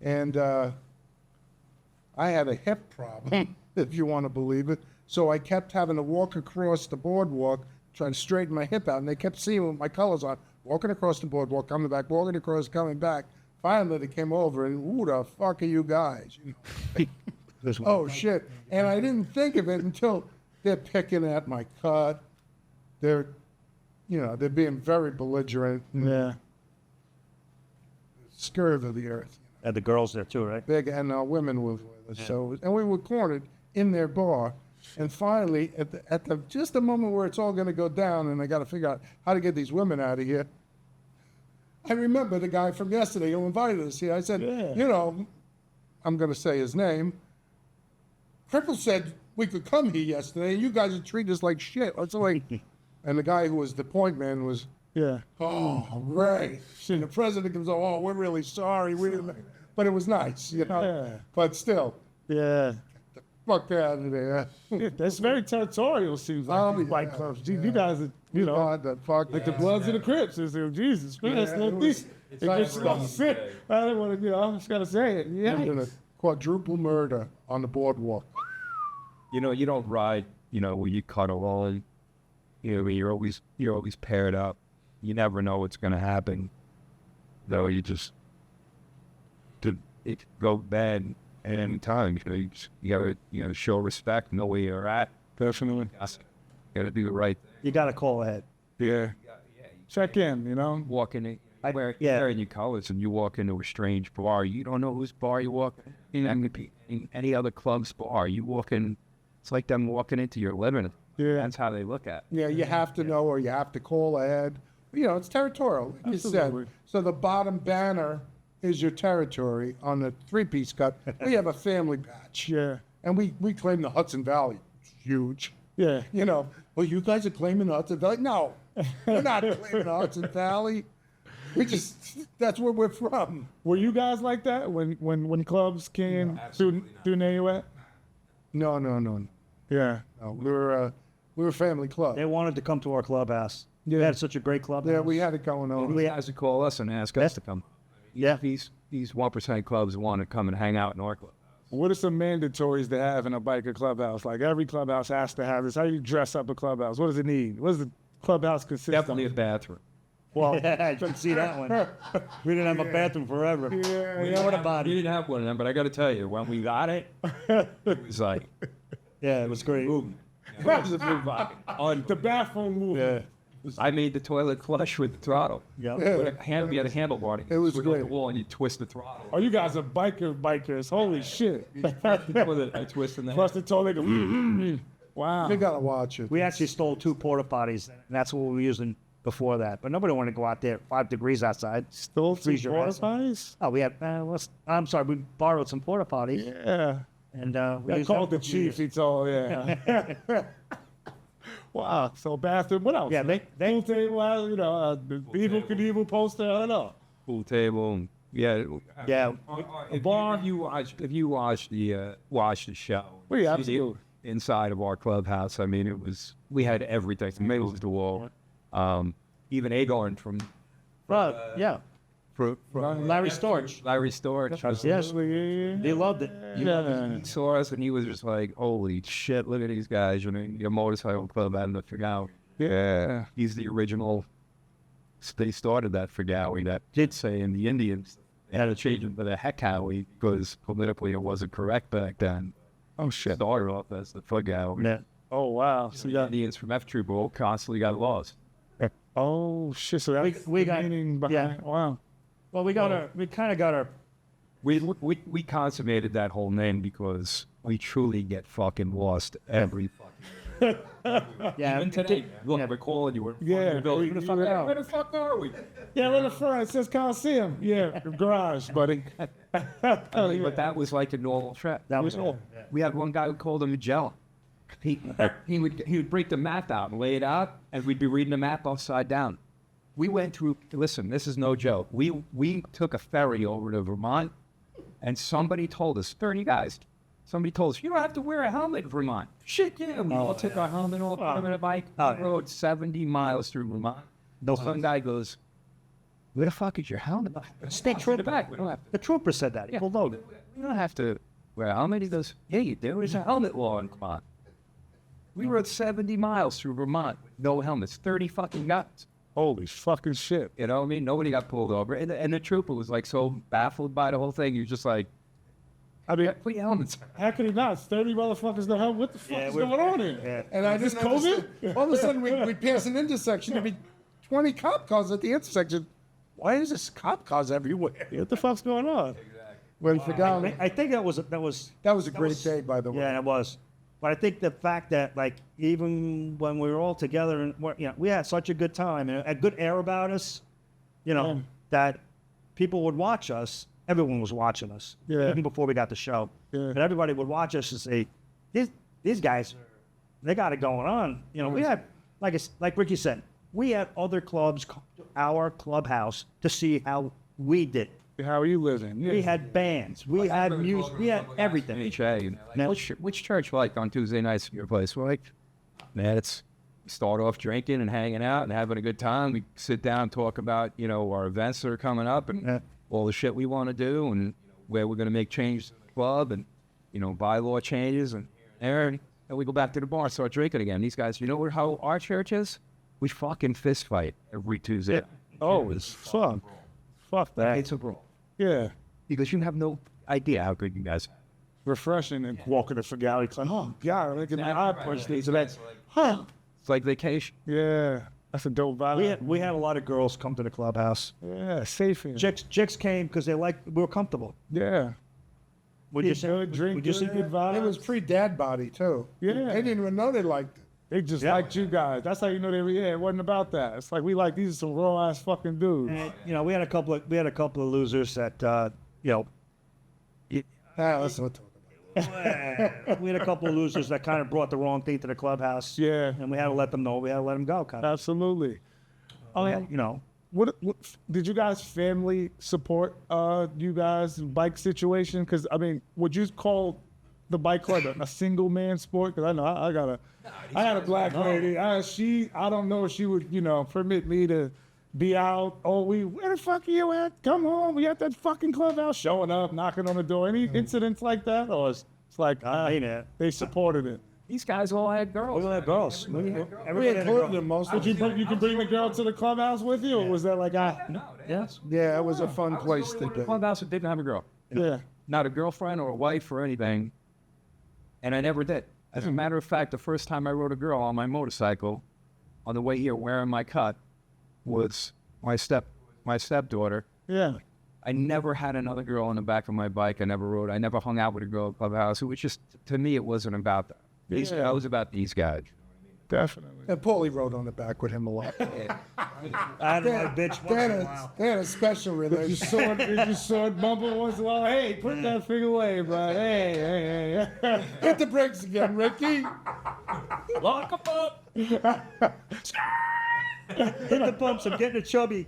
and I had a hip problem, if you want to believe it. So I kept having to walk across the boardwalk, trying to straighten my hip out, and they kept seeing with my colors on, walking across the boardwalk, coming back, walking across, coming back. Finally, they came over, and who the fuck are you guys? Oh, shit. And I didn't think of it until they're picking at my cut. They're being very belligerent, Yeah. scared of the earth. And the girls there too, right? Big, and women were with us. So, and we were cornered in their bar. And finally, at the just the moment where it's all going to go down, and I got to figure out how to get these women out of here. I remember the guy from yesterday who invited us here. I said, Yeah. I'm going to say his name. Cripple said we could come here yesterday, and you guys would treat us like shit. It's like, and the guy who was the point man was, Yeah. oh, right. And the president comes, oh, we're really sorry. We didn't, but it was nice, Yeah. But still, Yeah. fuck out of there. That's very territorial, seems like. These bike clubs. You guys are, God, the fuck. like the Bloods and the Crips. It's like, Jesus Christ. Yeah, It gets sick. I don't want to, I just got to say it. Yeah. A quadruple murder on the boardwalk. You don't ride, where you cuddle on. You're always paired up. You never know what's going to happen. Though you just it go bad at any time. You gotta show respect, know where you're at. Definitely. You gotta do the right thing. You got to call ahead. Yeah. Check in, Walk in, wearing your colors, and you walk into a strange bar. You don't know whose bar you walk in. That could be in any other club's bar. You walk in, it's like them walking into your living. Yeah. That's how they look at it. Yeah, you have to know, or you have to call ahead. It's territorial, like you said. Absolutely. So the bottom banner is your territory. On the three-piece cut, we have a family patch. Yeah. And we claim the Hudson Valley. It's huge. Yeah. Well, you guys are claiming the Hudson Valley. No, we're not claiming the Hudson Valley. That's where we're from. Were you guys like that when clubs came through near you at? No. Yeah. No, we were a family club. They wanted to come to our clubhouse. We had such a great clubhouse. Yeah, we had it going on. You guys would call us and ask us to come. Yeah. These 1% clubs want to come and hang out in our club. What are some mandatories to have in a biker clubhouse? Like every clubhouse has to have this. How do you dress up a clubhouse? What does it need? What does the clubhouse consist Definitely a of? bathroom. Well, I didn't see that one. We didn't have a bathroom forever. yeah. What about You it? didn't have one of them, but I got to tell you, when we got it, it was like Yeah, it was great. boom. The bathroom move. Yeah. I made the toilet flush with the throttle. Yeah. We had a handlebar. It was Swing on great. the wall and you twist the throttle. Oh, you guys are bikers. Holy shit. I twist in the Plus the toilet. Wow. You gotta watch it. We actually stole 2 porta potties, and that's what we were using before that. But nobody wanted to go out there 5 degrees outside. Stole some Freeze your porta ass. potties? Oh, we had. I'm sorry, we borrowed some porta potties, Yeah. And we I used called that the for a few chief. years. He told, yeah. Wow. So bathroom. What else? Yeah, they Pool table. You know, the Evil Knievel poster. I don't know. Pool table. Yeah. Yeah. If bar. if you watch the show, Well, yeah, see the absolutely. inside of our clubhouse, I mean, we had everything from middle to the wall. Even Agarn from Yeah. Larry Storch. Larry Storch. Yes. Yeah. They loved it. Yeah. He saw us and he was just like, "Holy shit! Look at these guys! You know, your motorcycle club out in the Fugawi." Yeah. He's the original. They started that Fugawi. That did say in the Indians they had to change it to the Hekawi because politically it wasn't correct back then. Oh shit. Started off as the Fugawi. Yeah. Oh wow. So The you got. Indians from F Troop all constantly got lost. Oh shit. So that's We the got- meaning behind. yeah. Wow. Well, we kind of got our. We consummated that whole name because we truly get fucking lost every fucking. Yeah. Even today, look, we're calling you. We're Yeah. where the fuck Yeah. are we? Where the fuck are we? Yeah, we're in the front. It says Coliseum. Yeah, the garage, buddy. But that was like a normal trip. That was all. We had one guy who called him Magellan. He would break the map out and lay it out, and we'd be reading the map upside down. We went through. Listen, this is no joke. We took a ferry over to Vermont, and somebody told us, 30 guys. Somebody told us, you don't have to wear a helmet in Vermont. Shit, yeah. We all took our helmet off, put them in a bike, rode 70 miles through Vermont. Some guy goes, where the fuck is your helmet? State Put it back. We don't have to. The trooper said that. He pulled over. We don't have to wear a helmet. He goes, yeah, you do. There's a helmet law in Vermont. We rode 70 miles through Vermont with no helmets, 30 fucking guys. Holy fucking shit. You know what I mean? Nobody got pulled over. And the trooper was like so baffled by the whole thing. You're just like, I mean, put your helmets on. how could he not? 30 motherfuckers know how. What the fuck Yeah, is we're- going on here? Yeah. And I Is this didn't understand. COVID? All of a sudden, we pass an intersection. There'd be 20 cop cars at the intersection. Why is this cop cars everywhere? What the fuck's going on? When Fugawi, I think that was that was a great was- day, by the way. Yeah, it was. But I think the fact that, like, even when we were all together and we had such a good time and a good air about us, Yeah. that people would watch us. Everyone was watching us, Yeah. even before we got the show. Yeah. But everybody would watch us and say, "These guys, they got it going on." We had, like Ricky said, we had other clubs, our clubhouse, to see how we did. How are you living? Yeah. We had bands, we had music, we had everything. NHA, you know, like, which church like on Tuesday nights at your place? We're like, man, it's start off drinking and hanging out and having a good time. We sit down and talk about, our events that are coming up and Yeah. all the shit we want to do and where we're going to make changes in the club and, bylaw changes and there. And we go back to the bar, start drinking again. These guys, how our church is? We fucking fist fight every Tuesday. Oh, it's fun. Fuck that. It's a brawl. Yeah. Because you have no idea how good you guys are. Refreshing and walking to Fugawi. It's like, oh, God, I'm making my eye punch these events. Huh. It's like vacation. Yeah. That's a dope vibe. We had a lot of girls come to the clubhouse. Yeah, safe here. Chicks came because we were comfortable. Yeah. Would you say? Good, drink Would you say? good vibes. It was pre-dad body, too. Yeah. They didn't even know they liked it. They just Yeah. liked you guys. That's how you know they were. Yeah, it wasn't about that. It's like we like these are some raw ass fucking dudes. And, we had a couple of losers that Let's not talk about it. we had a couple of losers that kind of brought the wrong thing to the clubhouse. Yeah. And we had to let them know. We had to let them go. Kind of. Absolutely. Oh yeah. What did you guys family support you guys bike situation? Because I mean, would you call the bike club a single man sport? Because I know I got a black lady. I don't know if she would permit me to be out. Oh, where the fuck are you at? Come home. We at that fucking clubhouse, showing up, knocking on the door. Any incidents like that, or it's like they supported it. These guys all had We girls. all had girls. We Everybody had a included girl. them most Did of you the you can bring the girl to the clubhouse with you, or was that like Yes. Yeah, it was a fun place to be. Clubhouse that didn't have a girl. yeah. Not a girlfriend or a wife or anything. And I never did. As a matter of fact, the first time I rode a girl on my motorcycle on the way here wearing my cut was my stepdaughter. Yeah. I never had another girl on the back of my bike. I never hung out with a girl at Clubhouse. It was just, to me, it wasn't about that. It was about these guys. Definitely. And Paulie rode on the back with him a lot. I had my bitch once in a while. They had a special You relationship. you saw it bumble once in a while. Hey, put that thing away, bro. Hey. Hit the brakes again, Ricky. Lock 'em up. Hit the bumps. I'm getting a chubby.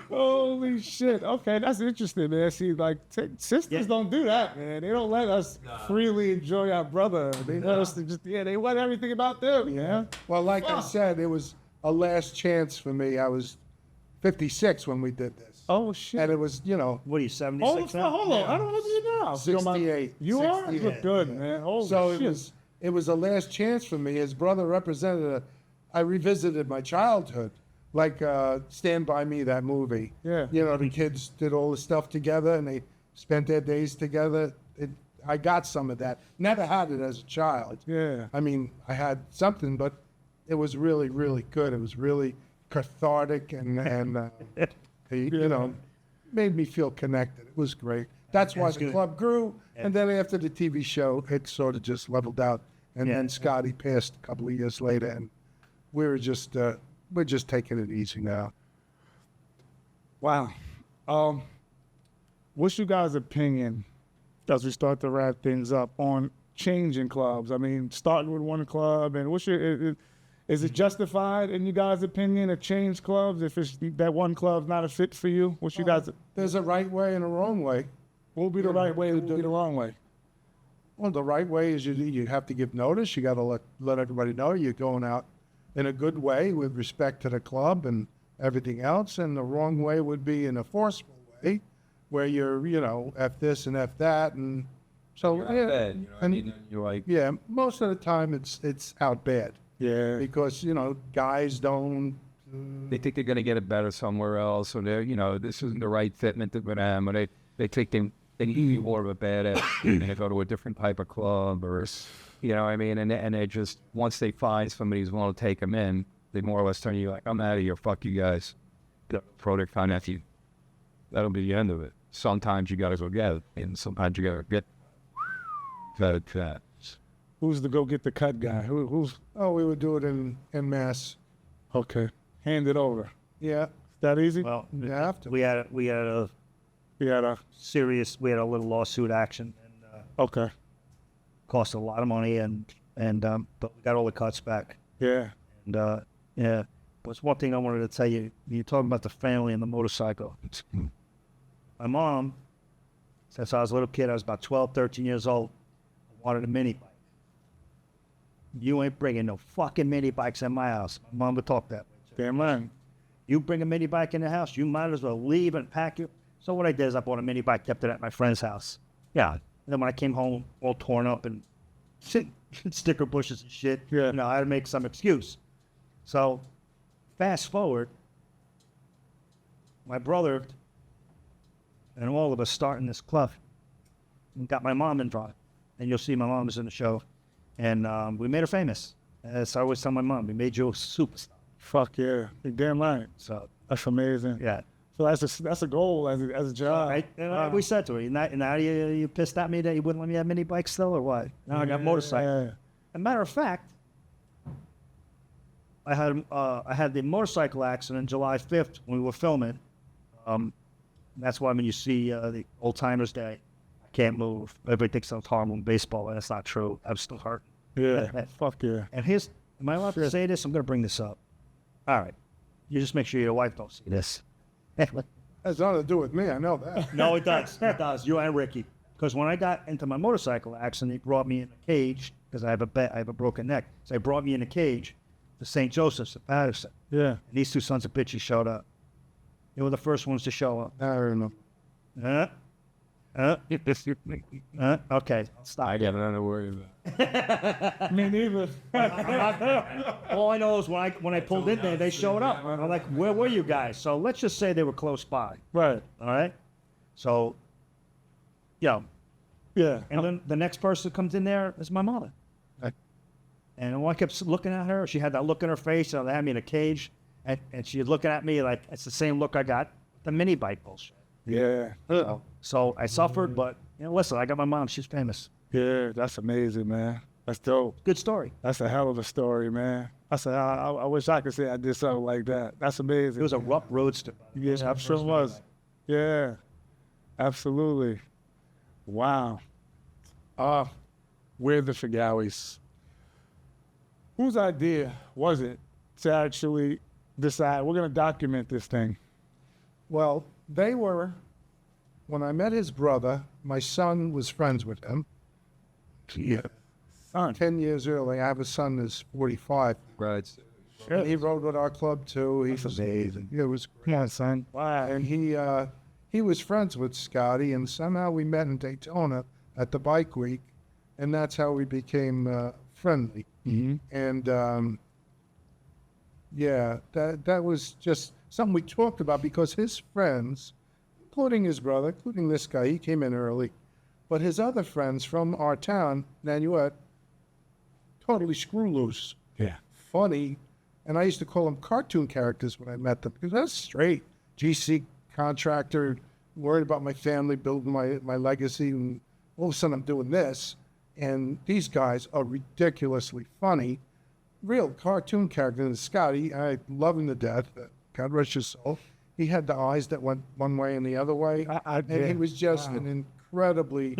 Holy shit. Okay, that's interesting, man. See, like, sisters don't do that, man. They don't let us freely enjoy our brother. They let us to just, they want everything about them, yeah? Well, like I said, it was a last chance for me. I was 56 when we did this. Oh, shit. And it was, What are you, 76 now? Hold on. I don't know you now. 68. You are? 68. You look good, man. Holy So shit. it was a last chance for me. His brother represented I revisited my childhood, like Stand By Me, that movie. Yeah. The kids did all the stuff together and they spent their days together. I got some of that. Never had it as a child. Yeah. I mean, I had something, but it was really, really good. It was really cathartic and made me feel connected. It was great. That's why the club grew. And then after the TV show, it sort of just leveled out. And then Scotty passed a couple of years later, and we're just taking it easy now. Wow. What's your guys' opinion as we start to wrap things up on changing clubs? I mean, starting with one club, and is it justified in you guys' opinion to change clubs if it's that one club's not a fit for you? What's you guys? There's a right way and a wrong way. What would be the right way? What would be the wrong way? Well, the right way is you have to give notice. You got to let everybody know you're going out in a good way with respect to the club and everything else. And the wrong way would be in a forceful way where you're, F this and F that. And so, You're like, yeah, most of the time it's out bad Yeah. because, guys don't. they think they're going to get it better somewhere else, or this isn't the right fitment for them, or they think they need more of a badass and they go to a different type of club, or what I mean, and they just, once they find somebody who's willing to take them in, they more or less turn you like, I'm out of here, fuck you guys. Product finance, that'll be the end of it. Sometimes you gotta go get it, and sometimes you gotta get that. Who's the go get the cut guy? Who's Oh, we would do it in mass. okay? Hand it over. Yeah, That easy? Well, you have to. we had a Yeah. we had a little lawsuit action, and Okay. cost a lot of money, but we got all the cuts back. Yeah. And yeah, there's one thing I wanted to tell you. You're talking about the family and the motorcycle. My mom, since I was a little kid, I was about 12, 13 years old, I wanted a mini bike. You ain't bringing no fucking mini bikes in my house. My mom would talk that way. Damn right. You bring a mini bike in the house, you might as well leave and pack it. So what I did is I bought a mini bike, kept it at my friend's house. Yeah. And then when I came home, all torn up and sticker bushes and shit, Yeah. I had to make some excuse. So fast forward, my brother and all of us starting this club and got my mom involved. And you'll see my mom is in the show. And we made her famous. As I always tell my mom, we made you a superstar. Fuck yeah. You're damn right. So That's amazing. yeah. So that's a goal as a job. Right? And we said to her, now you pissed at me that you wouldn't let me have mini bikes still or what? Now I got motorcycle. Yeah. As a matter of fact, I had the motorcycle accident July 5th when we were filming. That's why when you see the Old Timers Day, I can't move. Everybody thinks I'm horrible in baseball, and that's not true. I'm still hurt. Yeah. Fuck yeah. And am I allowed to say this? I'm going to bring this up. All right. You just make sure your wife don't see this. Has nothing to do with me. I know that. No, it does. It does. You and Ricky. Because when I got into my motorcycle accident, they brought me in a cage because I have a broken neck. So they brought me in a cage to St. Joseph's at Patterson. Yeah. And these two sons of bitches showed up. They were the first ones to show up. I don't know. Okay, stop. I got nothing to worry about. Me neither. All I know is when I pulled in there, they showed up. I'm like, where were you guys? So let's just say they were close by. Right. All right. So, Yeah. and then the next person that comes in there is my mother. Right. And when I kept looking at her, she had that look in her face. They had me in a cage, and she was looking at me like it's the same look I got the mini bike bullshit. Yeah. So I suffered, but listen, I got my mom. She's famous. Yeah. That's amazing, man. That's dope. Good story. That's a hell of a story, man. I wish I could say I did something like that. That's amazing. It was a rough roadster. Yeah, I'm sure it was. Yeah, absolutely. Wow. We're the Fugawis. Whose idea was it to actually decide we're going to document this thing? Well, when I met his brother, my son was friends with him. Yeah. Son. 10 years early. I have a son that's 45. Right. And he rode with our club too. That's amazing. Yeah, it was Come on, son. Wow. and he was friends with Scotty, and somehow we met in Daytona at the bike week, and that's how we became friendly. Mm-hmm. And yeah, that was just something we talked about because his friends, including his brother, including this guy, he came in early, but his other friends from our town, Nanuet, totally screw loose, Yeah. funny, and I used to call them cartoon characters when I met them because that's straight. GC contractor, worried about my family, building my legacy, and all of a sudden I'm doing this, and these guys are ridiculously funny, real cartoon characters. And Scotty, I love him to death. God rest his soul. He had the eyes that went one way and the other way, and he was just an incredibly,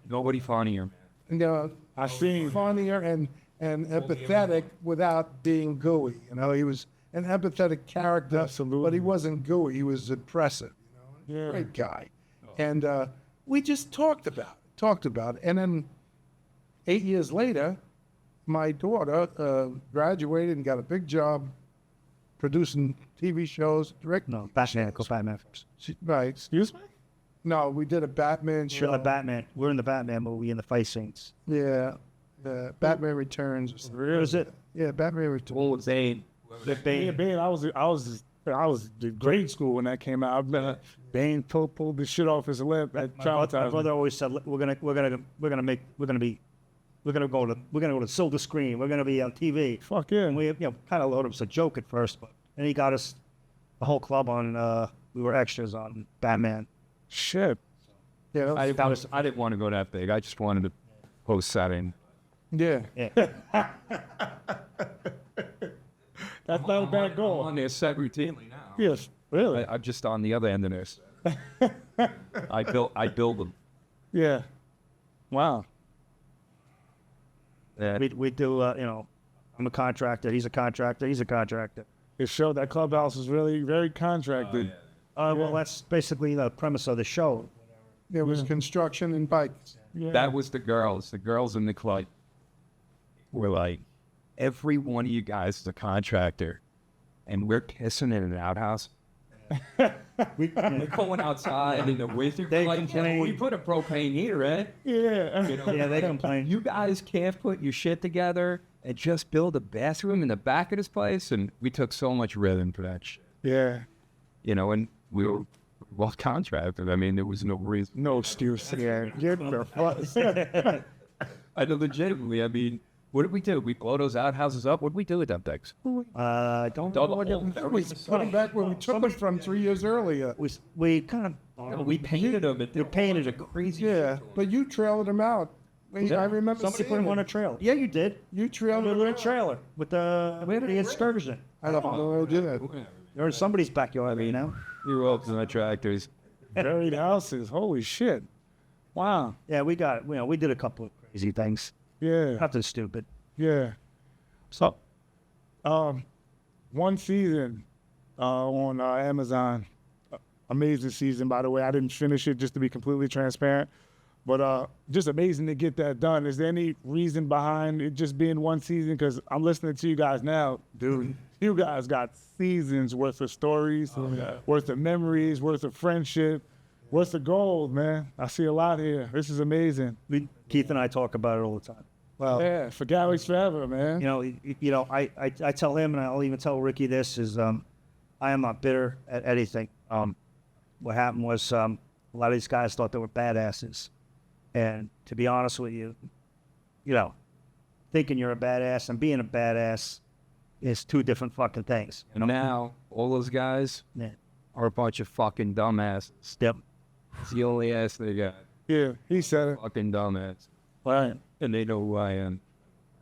Nobody funnier. you know, I seen. funnier and empathetic without being gooey. You know, he was an empathetic character, Absolutely. but he wasn't gooey. He was impressive. You know, Yeah. great guy. And we just talked about it. And then 8 years later, my daughter graduated and got a big job producing TV shows, directing. No, Batman. Go Batman first. Right. Excuse me? No, we did a Batman show. Sure, the Batman. We're in the Batman movie in the fight scenes. Yeah. Batman Returns. Where is it? Yeah, Batman Returns. Well, Zane. The Yeah, Bane. Bane, I was in grade school when that came out. Bane pulled the shit off his lip at My traumatized. brother always said, we're gonna go to silver screen. We're gonna be on TV. Fuck yeah. And we, kind of loaded it as a joke at first, but then he got us the whole club on. We were extras on Batman. Shit. Yeah, I didn't want to go that big. I just wanted to post that in. Yeah. Yeah. That's not a bad I'm goal. on their set routinely now. Yes. Really? I'm just on the other end of this. I build them. Yeah. Wow. Yeah. we do. I'm a contractor. He's a contractor. He's a contractor. It showed that Clubhouse was really very contracted. Well, that's basically the premise of the show. there was construction and bikes. Yeah. That was the girls. The girls in the club were like, every one of you guys is a contractor, and we're pissing in an outhouse. We're going outside in the winter. They like, complain. we put a propane heater in. Yeah. You know, Yeah, they complain. You guys can't put your shit together and just build a bathroom in the back of this place. And we took so much rhythm for that shit. Yeah. You know, and we were well contracted. I mean, there was no reason. No excuse. Yeah. Get the fuck. I know, legitimately, I mean, what did we do? We blow those outhouses up? What did we do with them things? Don't Double- We put them back where we took them from 3 years earlier. we kind of We painted them. And they're painted a crazy. Yeah, but you trailed them out. I remember Somebody put seeing them on a it. trailer. Yeah, you did. You trailed We them were in a out. trailer with the excursion. I don't know how to do that. They're in somebody's backyard, you know. You're all contractors. Buried houses. Holy shit. Wow. Yeah, we got it. We did a couple of crazy things. Yeah. Nothing stupid. Yeah. So, one season on Amazon. Amazing season, by the way. I didn't finish it, just to be completely transparent. But just amazing to get that done. Is there any reason behind it just being one season? Because I'm listening to you guys now, dude. You guys got seasons worth of stories, worth of memories, worth of friendship, worth of gold, man. I see a lot here. This is amazing. Keith and I talk about it all the time. Well, Yeah, for Galleys forever, man. I tell him, and I'll even tell Ricky this, is I am not bitter at anything. What happened was a lot of these guys thought they were badasses. And to be honest with you, thinking you're a badass and being a badass is two different fucking things. And now, all those guys Yeah. are a bunch of fucking dumbasses. Yep. It's the only ass they got. Yeah, he said it. Fucking dumbass. Right. And they know who I am.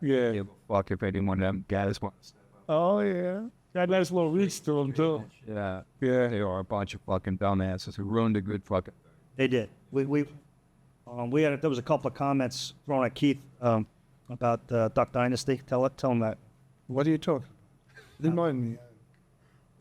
Yeah. Give a fuck if anyone of them guys wants to step up. Oh yeah. Got a nice little reach to him too. Yeah. Yeah. They are a bunch of fucking dumbasses who ruined a good fucking thing. They did. We had there was a couple of comments thrown at Keith about Duck Dynasty. Tell him that. What are you talking about? Remind me.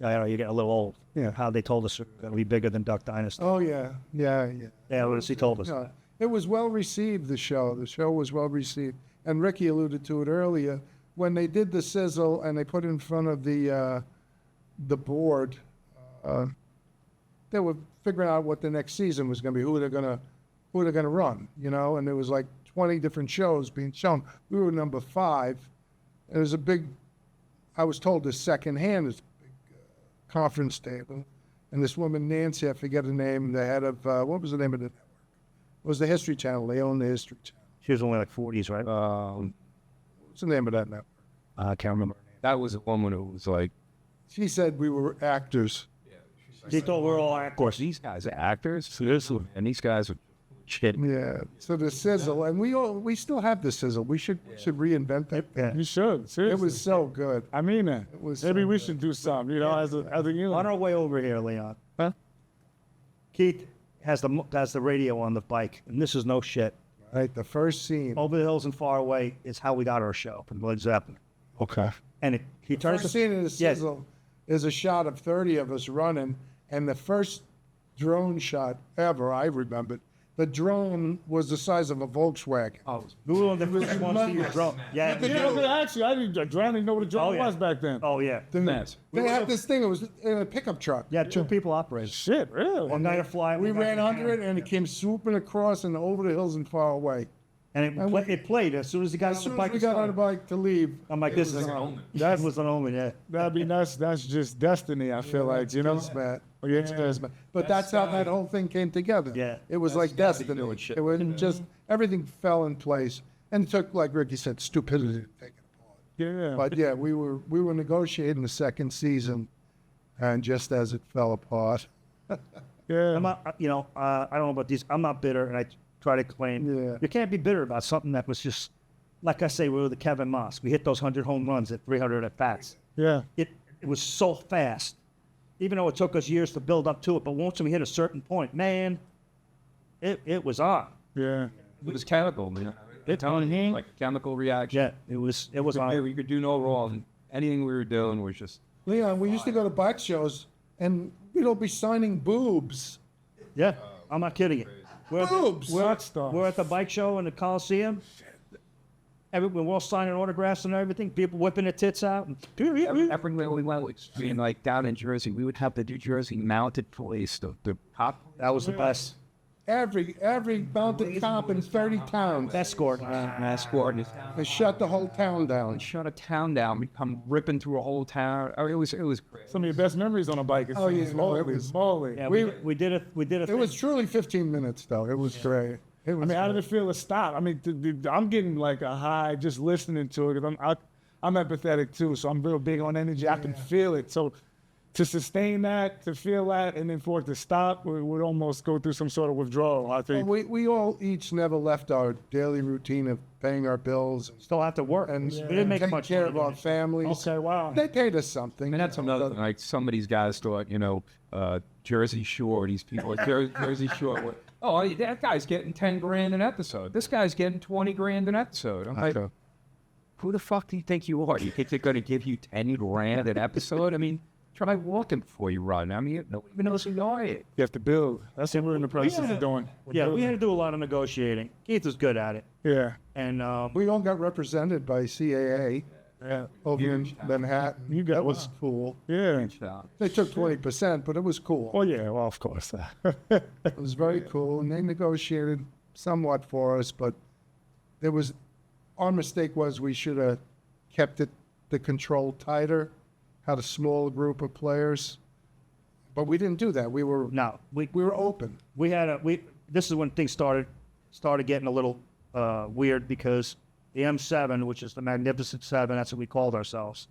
I know you get a little old. Yeah. How they told us it was going to be bigger than Duck Dynasty. Oh, yeah. Yeah. Yeah, what he told us. No, it was well received, the show. The show was well received. And Ricky alluded to it earlier. When they did the sizzle and they put it in front of the board, they were figuring out what the next season was going to be, who they're gonna run, you know. And there was like 20 different shows being shown. We were number 5. It was a big. I was told the second hand is a big conference table, and this woman Nancy, I forget her name, the head of what was the name of the network? It was the History Channel. They owned the History Channel. She was only like 40s, right? What's the name of that network? I can't remember. That was a woman who was like, She said we were actors. They thought we were all of course, actors. these guys are actors. And these guys are shit. Yeah. So the sizzle, and we still have the sizzle. We should reinvent that. Yeah. You should. Seriously. It was so good. I mean that. It was Maybe so we good. should do something, you know, as a unit. On our way over here, Leon. Huh? Keith has the radio on the bike, and this is no shit. Right. The first scene. Over the hills and far away is how we got our show from Led Zeppelin. Okay. And he The turns first scene of the Yes. sizzle is a shot of 30 of us running, and the first drone shot ever I remembered. The drone was the size of a Volkswagen. Oh, we were the first ones to use drone. Yeah. Yeah, but actually, I didn't know what a drone Oh, yeah. was back then. Oh yeah. They had this thing. It was in a pickup truck. Yeah, 2 people operated. Shit, really? One night a fly. We ran under it, and it came swooping across and over the hills and far away. And it played as soon as he got As on soon the as bike. we got on the bike to leave, I'm like, this is that was an omen. Yeah. That'd be nice. That's just destiny, I feel like, you know? Kismet. Yeah. Kismet. But that's how that whole thing came together. Yeah. It was like destiny. It wasn't just everything fell in place, and it took, like Ricky said, stupidity to take it apart. Yeah. But yeah, we were negotiating the second season, and just as it fell apart, yeah. I'm not, I don't know about these. I'm not bitter, and I try to claim Yeah. you can't be bitter about something that was just, like I say, we were the Kevin Moss. We hit those 100 home runs at 300 at bats. Yeah. It was so fast, even though it took us years to build up to it. But once we hit a certain point, man, it was on. Yeah. It was chemical, man. It's on like a chemical reaction. Yeah, it was on. We could do no wrong. Anything we were doing was just. Leon, we used to go to bike shows, and we'd be signing boobs. Yeah, I'm not kidding you. Boobs. We're at the bike show in the Coliseum. We're all signing autographs and everything. People whipping their tits out. Everywhere we went, like down in Jersey, we would have the New Jersey Mounted Police, the cop. That was the best. Every mounted cop in 30 towns. Escort. Escort. They shut the whole town down. Shut a town down. We'd come ripping through a whole town. Oh, it was great. Some of your best memories on a bike. Oh, yeah, no, it Holy was- moly. Yeah, we did it. We did it. It was truly 15 minutes, though. It was great. It I was mean, how did it feel to stop? I mean, I'm getting like a high just listening to it. 'Cause I'm empathetic too, so I'm real big on energy. I can feel it. So to sustain that, to feel that, and then for it to stop, we would almost go through some sort of withdrawal, I think. we all each never left our daily routine of paying our bills still have to work. and We didn't make taking much care money. of our families. Okay, wow. They paid us something. And that's another thing. Like some of these guys thought, Jersey Shore, these people, Jersey Shore. Oh, that guy's getting 10 grand an episode. This guy's getting 20 grand an episode. I'm like, who the fuck do you think you are? You think they're going to give you 10 grand an episode? I mean, try walking before you run. I mean, nobody even knows who you are. You have to build. That's what we're in the process of doing. Yeah, we had to do a lot of negotiating. Keith was good at it, Yeah. and We all got represented by CAA Yeah. over in Manhattan. You got- that was cool. Yeah. They took 20%, but it was cool. Oh, yeah. Well, of course. It was very cool, and they negotiated somewhat for us, but our mistake was we should have kept the control tighter, had a small group of players, but we didn't do that. We were open. This is when things started getting a little weird, because the M7, which is the Magnificent Seven, that's what we called ourselves.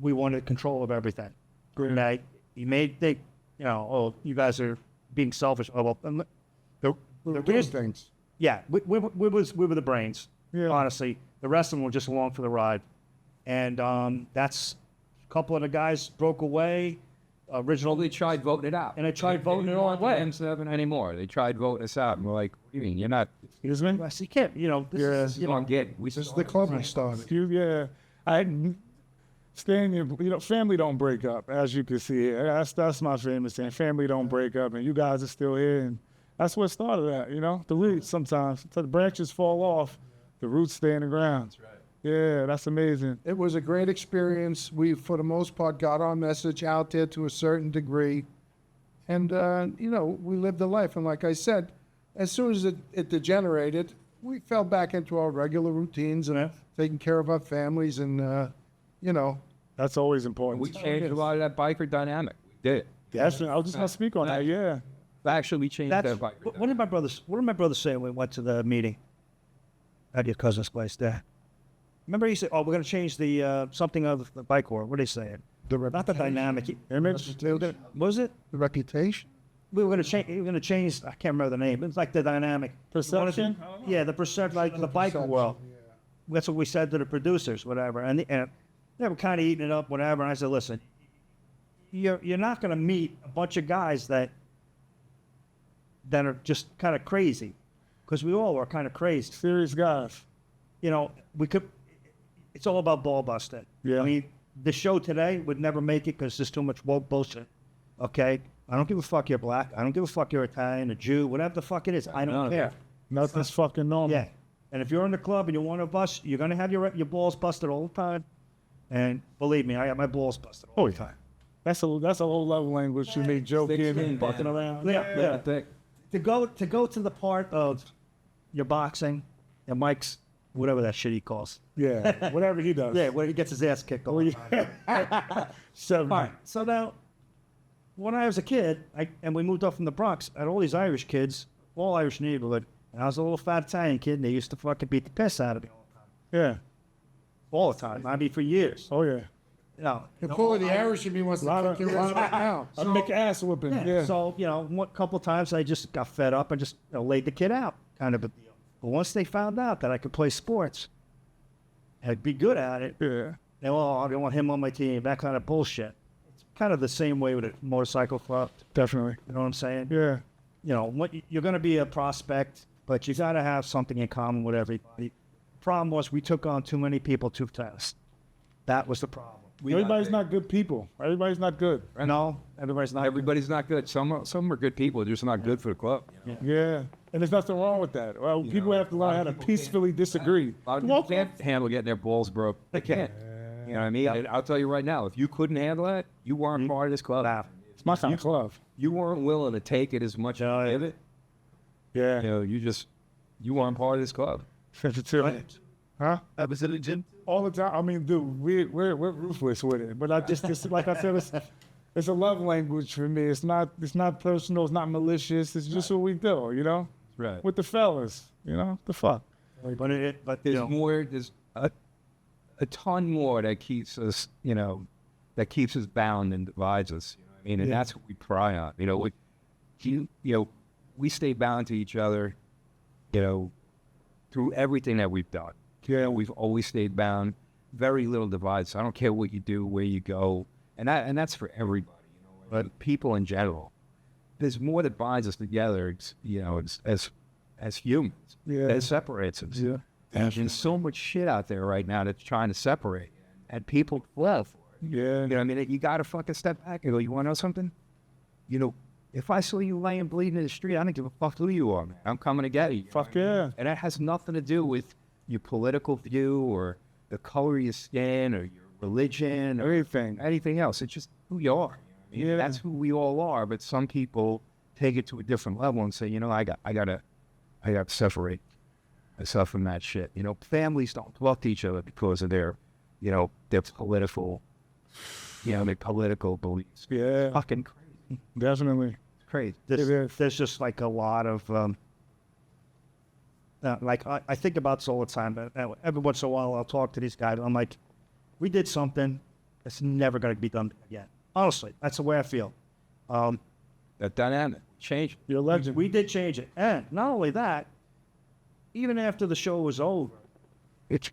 We wanted control of everything. Okay? You may think, you guys are being selfish. Oh, well, They're doing things. Yeah, we were the brains. Yeah. Honestly, the rest of them were just along for the ride, and that's a couple of the guys broke away. Original, They tried voting it out. and I tried voting it all the away. M7 anymore. They tried voting us out, and we're like, what do you mean? You're not. Excuse me? I said, you can't, this is, You don't get it. We This is the club we started. Yeah. Family don't break up, as you can see here. That's my famous saying. Family don't break up, and you guys are still here, and that's what started at, The roots sometimes. So the branches fall off, the roots stay in the ground. That's right. Yeah, that's amazing. It was a great experience. We, for the most part, got our message out there to a certain degree. And, we lived a life. And like I said, as soon as it degenerated, we fell back into our regular routines and taking care of our families and, That's always important. We changed a lot of that biker dynamic. We did. That's, I was just going to speak on that, yeah. Actually, we changed that's that biker what did my brothers say when we went to the meeting at your cousin's place there? Remember he said, "Oh, we're going to change the something of the bike war." What did they say? Not the dynamic Image? What was it? the reputation. We were going to change. We were going to change. I can't remember the name. It's like the dynamic Perception? Yeah, the perception, like the biker world. That's what we said to the producers, whatever, and they were kind of eating it up, whatever. And I said, "Listen, you're not going to meet a bunch of guys that are just kind of crazy, because we all are kind of crazy. Serious guys. We could. It's all about ball busting. Yeah. I mean, the show today would never make it because there's too much woke bullshit. Okay? I don't give a fuck you're black. I don't give a fuck you're Italian, a Jew, whatever the fuck it is. I don't care. Nothing's fucking normal. Yeah. And if you're in the club and you want to bust, you're going to have your balls busted all the time. And believe me, I got my balls busted all the time. That's a low level language to me, joking and fucking around. Yeah. To go to the part of your boxing and Mike's, whatever that shit he calls. Yeah, whatever he does. Yeah, where he gets his ass kicked all the time. So, All right. So now, when I was a kid, and we moved up from the Bronx, I had all these Irish kids, all Irish neighborhood, and I was a little fat Italian kid, and they used to fucking beat the piss out of me yeah. all the time. I mean, for years. Oh, yeah. If Paul the Irish in me wants to kick your ass right now. I'd make ass whooping. Yeah. So, one couple of times I just got fed up and just laid the kid out, kind of a deal. But once they found out that I could play sports and be good at it, Yeah. they I don't want him on my team, that kind of bullshit. It's kind of the same way with a motorcycle club. Definitely. You know what I'm saying? Yeah. You're going to be a prospect, but you got to have something in common with everybody. Problem was we took on too many people too fast. That was the problem. Everybody's not good people. Everybody's not good. No, everybody's not. Everybody's not good. Some are good people. They're just not good for the club. Yeah. And there's nothing wrong with that. Well, people have to learn how to peacefully disagree. A lot of people can't handle getting their balls broke. They can't. You know what I mean? And I'll tell you right now, if you couldn't handle that, you weren't part of this club. It's my kind of club. You weren't willing to take it as much as you give it. Yeah. You weren't part of this club. Sensitivity. Huh? That was in the gym. All the time. I mean, dude, we're ruthless with it. But I just like I said, it's a love language for me. It's not personal. It's not malicious. It's just what we do. Right. With the fellas. The fuck. But There's more. There's a ton more that keeps us. That keeps us bound and divides us. You know what I mean? And that's what we pry on. We stay bound to each other. Through everything that we've done. We've always stayed bound. Very little divides. I don't care what you do, where you go, and that's for everybody. But people in general, there's more that binds us together. As humans, that separates us. Yeah. There's so much shit out there right now that's trying to separate, and people love for it. Yeah. You know what I mean? You got to fucking step back and go, you want to know something? If I saw you laying bleeding in the street, I don't give a fuck who you are, man. I'm coming to get you. Fuck yeah. And that has nothing to do with your political view or the color of your skin or your religion or anything else. It's just who you are. Yeah. That's who we all are. But some people take it to a different level and say, I gotta separate myself from that shit. Families don't talk to each other because of their political, their political beliefs. Yeah. Fucking crazy. Definitely. It's crazy. there's just like a lot of I think about this all the time. But every once in a while, I'll talk to these guys. I'm like, we did something that's never going to be done again. Honestly, that's the way I feel. That dynamic changed. You're a legend. We did change it, and not only that, even after the show was over, if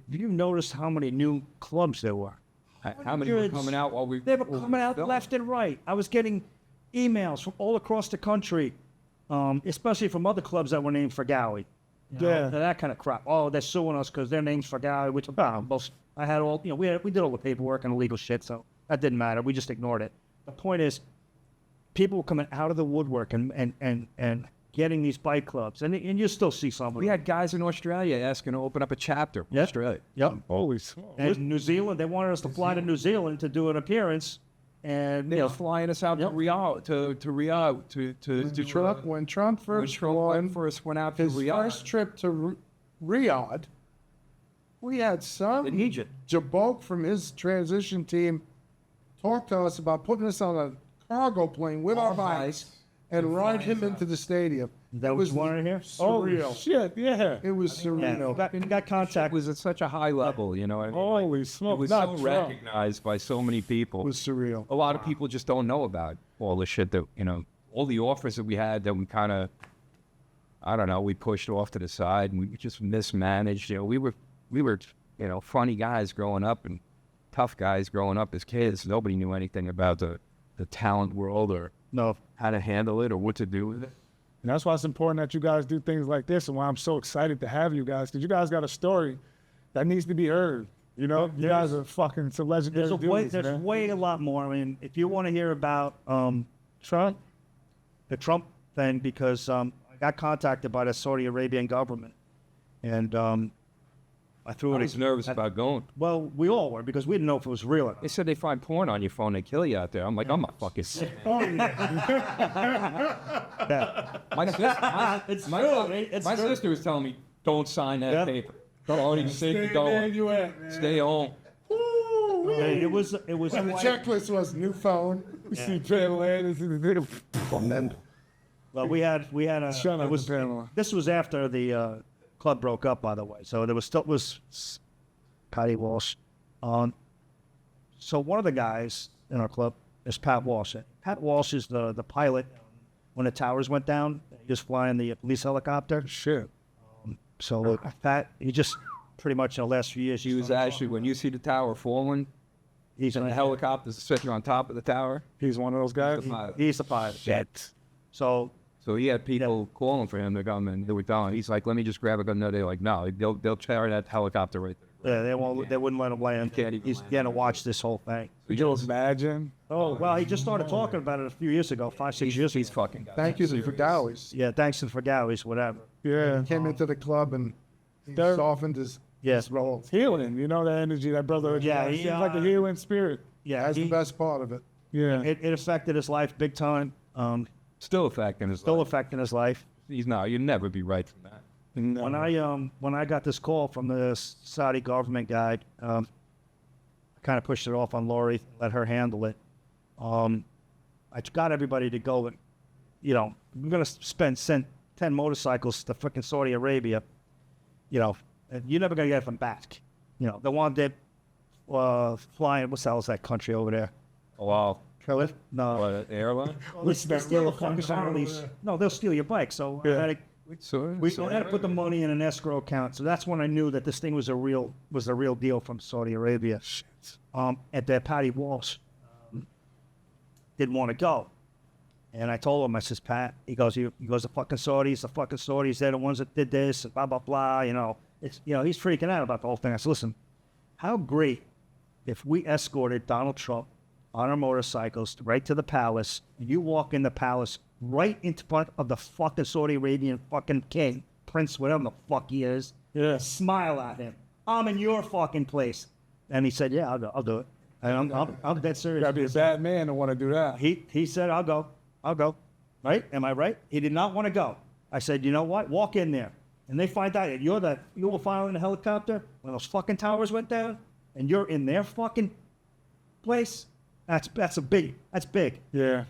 you noticed how many new clubs there were. How many were coming out while we? They were coming out left and right. I was getting emails from all across the country, especially from other clubs that were named Fugawi. Yeah. That kind of crap. Oh, they're suing us because their name's Fugawi, which I had all, we did all the paperwork and illegal shit, so that didn't matter. We just ignored it. The point is, people were coming out of the woodwork and getting these bike clubs, and you still see some. We had guys in Australia asking to open up a chapter. Yep. Australia. Yep. Holy smokes. And New Zealand, they wanted us to fly to New Zealand to do an appearance, and They're flying us out to Riyadh, to Trump, when Trump first won, first went out to his Riyadh. first trip to Riyadh, we had some in Egypt. Jabok from his transition team talk to us about putting us on a cargo plane with our bikes and ride him into the stadium. That was one in here. Surreal. Shit, yeah. It was surreal. Got contact. It was at such a high level, you know what I mean? Holy It smokes. was Not so Trump. recognized by so many people. It was surreal. A lot of people just don't know about all the shit that, all the offers that we had that we kind of, I don't know, we pushed off to the side and we just mismanaged. We were, funny guys growing up and tough guys growing up as kids. Nobody knew anything about the talent world or how to handle it or what to do with it. And that's why it's important that you guys do things like this, and why I'm so excited to have you guys, because you guys got a story that needs to be heard. You guys are fucking some legendary dudes, There's man. way a lot more. I mean, if you want to hear about Trump, the Trump thing, because I got contacted by the Saudi Arabian government, and I threw I it. was nervous about going. Well, we all were, because we didn't know if it was real or not. They said they find porn on your phone, they kill you out there. I'm like, I'm not fucking sick. My sister was telling me, don't sign that paper. Don't even say Stay don't. where you at, man. Stay home. Yeah, it was. And the checklist was new phone. You see Pamela. Well, we had a. Shut it up, was, Pamela. This was after the club broke up, by the way. So there was Patty Walsh. So one of the guys in our club is Pat Walsh. Pat Walsh is the pilot when the towers went down. He was flying the police helicopter. Shit. So Pat, he just pretty much in the last few years. He was actually, when you see the tower falling, He's and the helicopter's sitting on top of the tower. He's one of those guys. He's the pilot. Shit. So He had people calling for him to come and they were telling. He's like, let me just grab a gun. No, they're like, no, they'll tear that helicopter right there. they wouldn't let him land. He's going to watch this whole thing. Could you imagine? Oh, well, he just started talking about it a few years ago, 5-6 years ago. He's fucking guy. Thank you to Fugawi's. Yeah, thanks to the Fugawi's, whatever. Yeah. Came into the club and he They're- softened his role. It's healing. That energy, that brotherhood. Yeah, it he, seems like a healing spirit. Yeah, That's the best part of it. Yeah. it affected his life big time. Still affecting his Still life. affecting his life. You'd never be right from that. No. When I got this call from the Saudi government guy, I kind of pushed it off on Lori, let her handle it. I got everybody to go, and we're gonna send 10 motorcycles to freaking Saudi Arabia. And you're never gonna get them back. The one that flying. What the hell is that country over there? Oh, wow. Khalif? No. What, the airline? They steal the fucking Saudis. No, they'll steal your bike. So Yeah. I had to put the money in an escrow account. So that's when I knew that this thing was a real deal from Saudi Arabia. At that Patty Walsh didn't want to go. And I told him, I says, Pat, he goes, the fucking Saudis, they're the ones that did this, and blah, blah, blah, he's freaking out about the whole thing. I said, listen, how great if we escorted Donald Trump on our motorcycles right to the palace, and you walk in the palace right in front of the fucking Saudi Arabian fucking king, prince, whatever the fuck he is, Yeah. smile at him. I'm in your fucking place. And he said, yeah, I'll do it. And I'm dead serious. Gotta be a bad man to want to do that. He said, I'll go. Right? Am I right? He did not want to go. I said, you know what? Walk in there. And they find out that you were following the helicopter when those fucking towers went down, and you're in their fucking place. That's big. Yeah.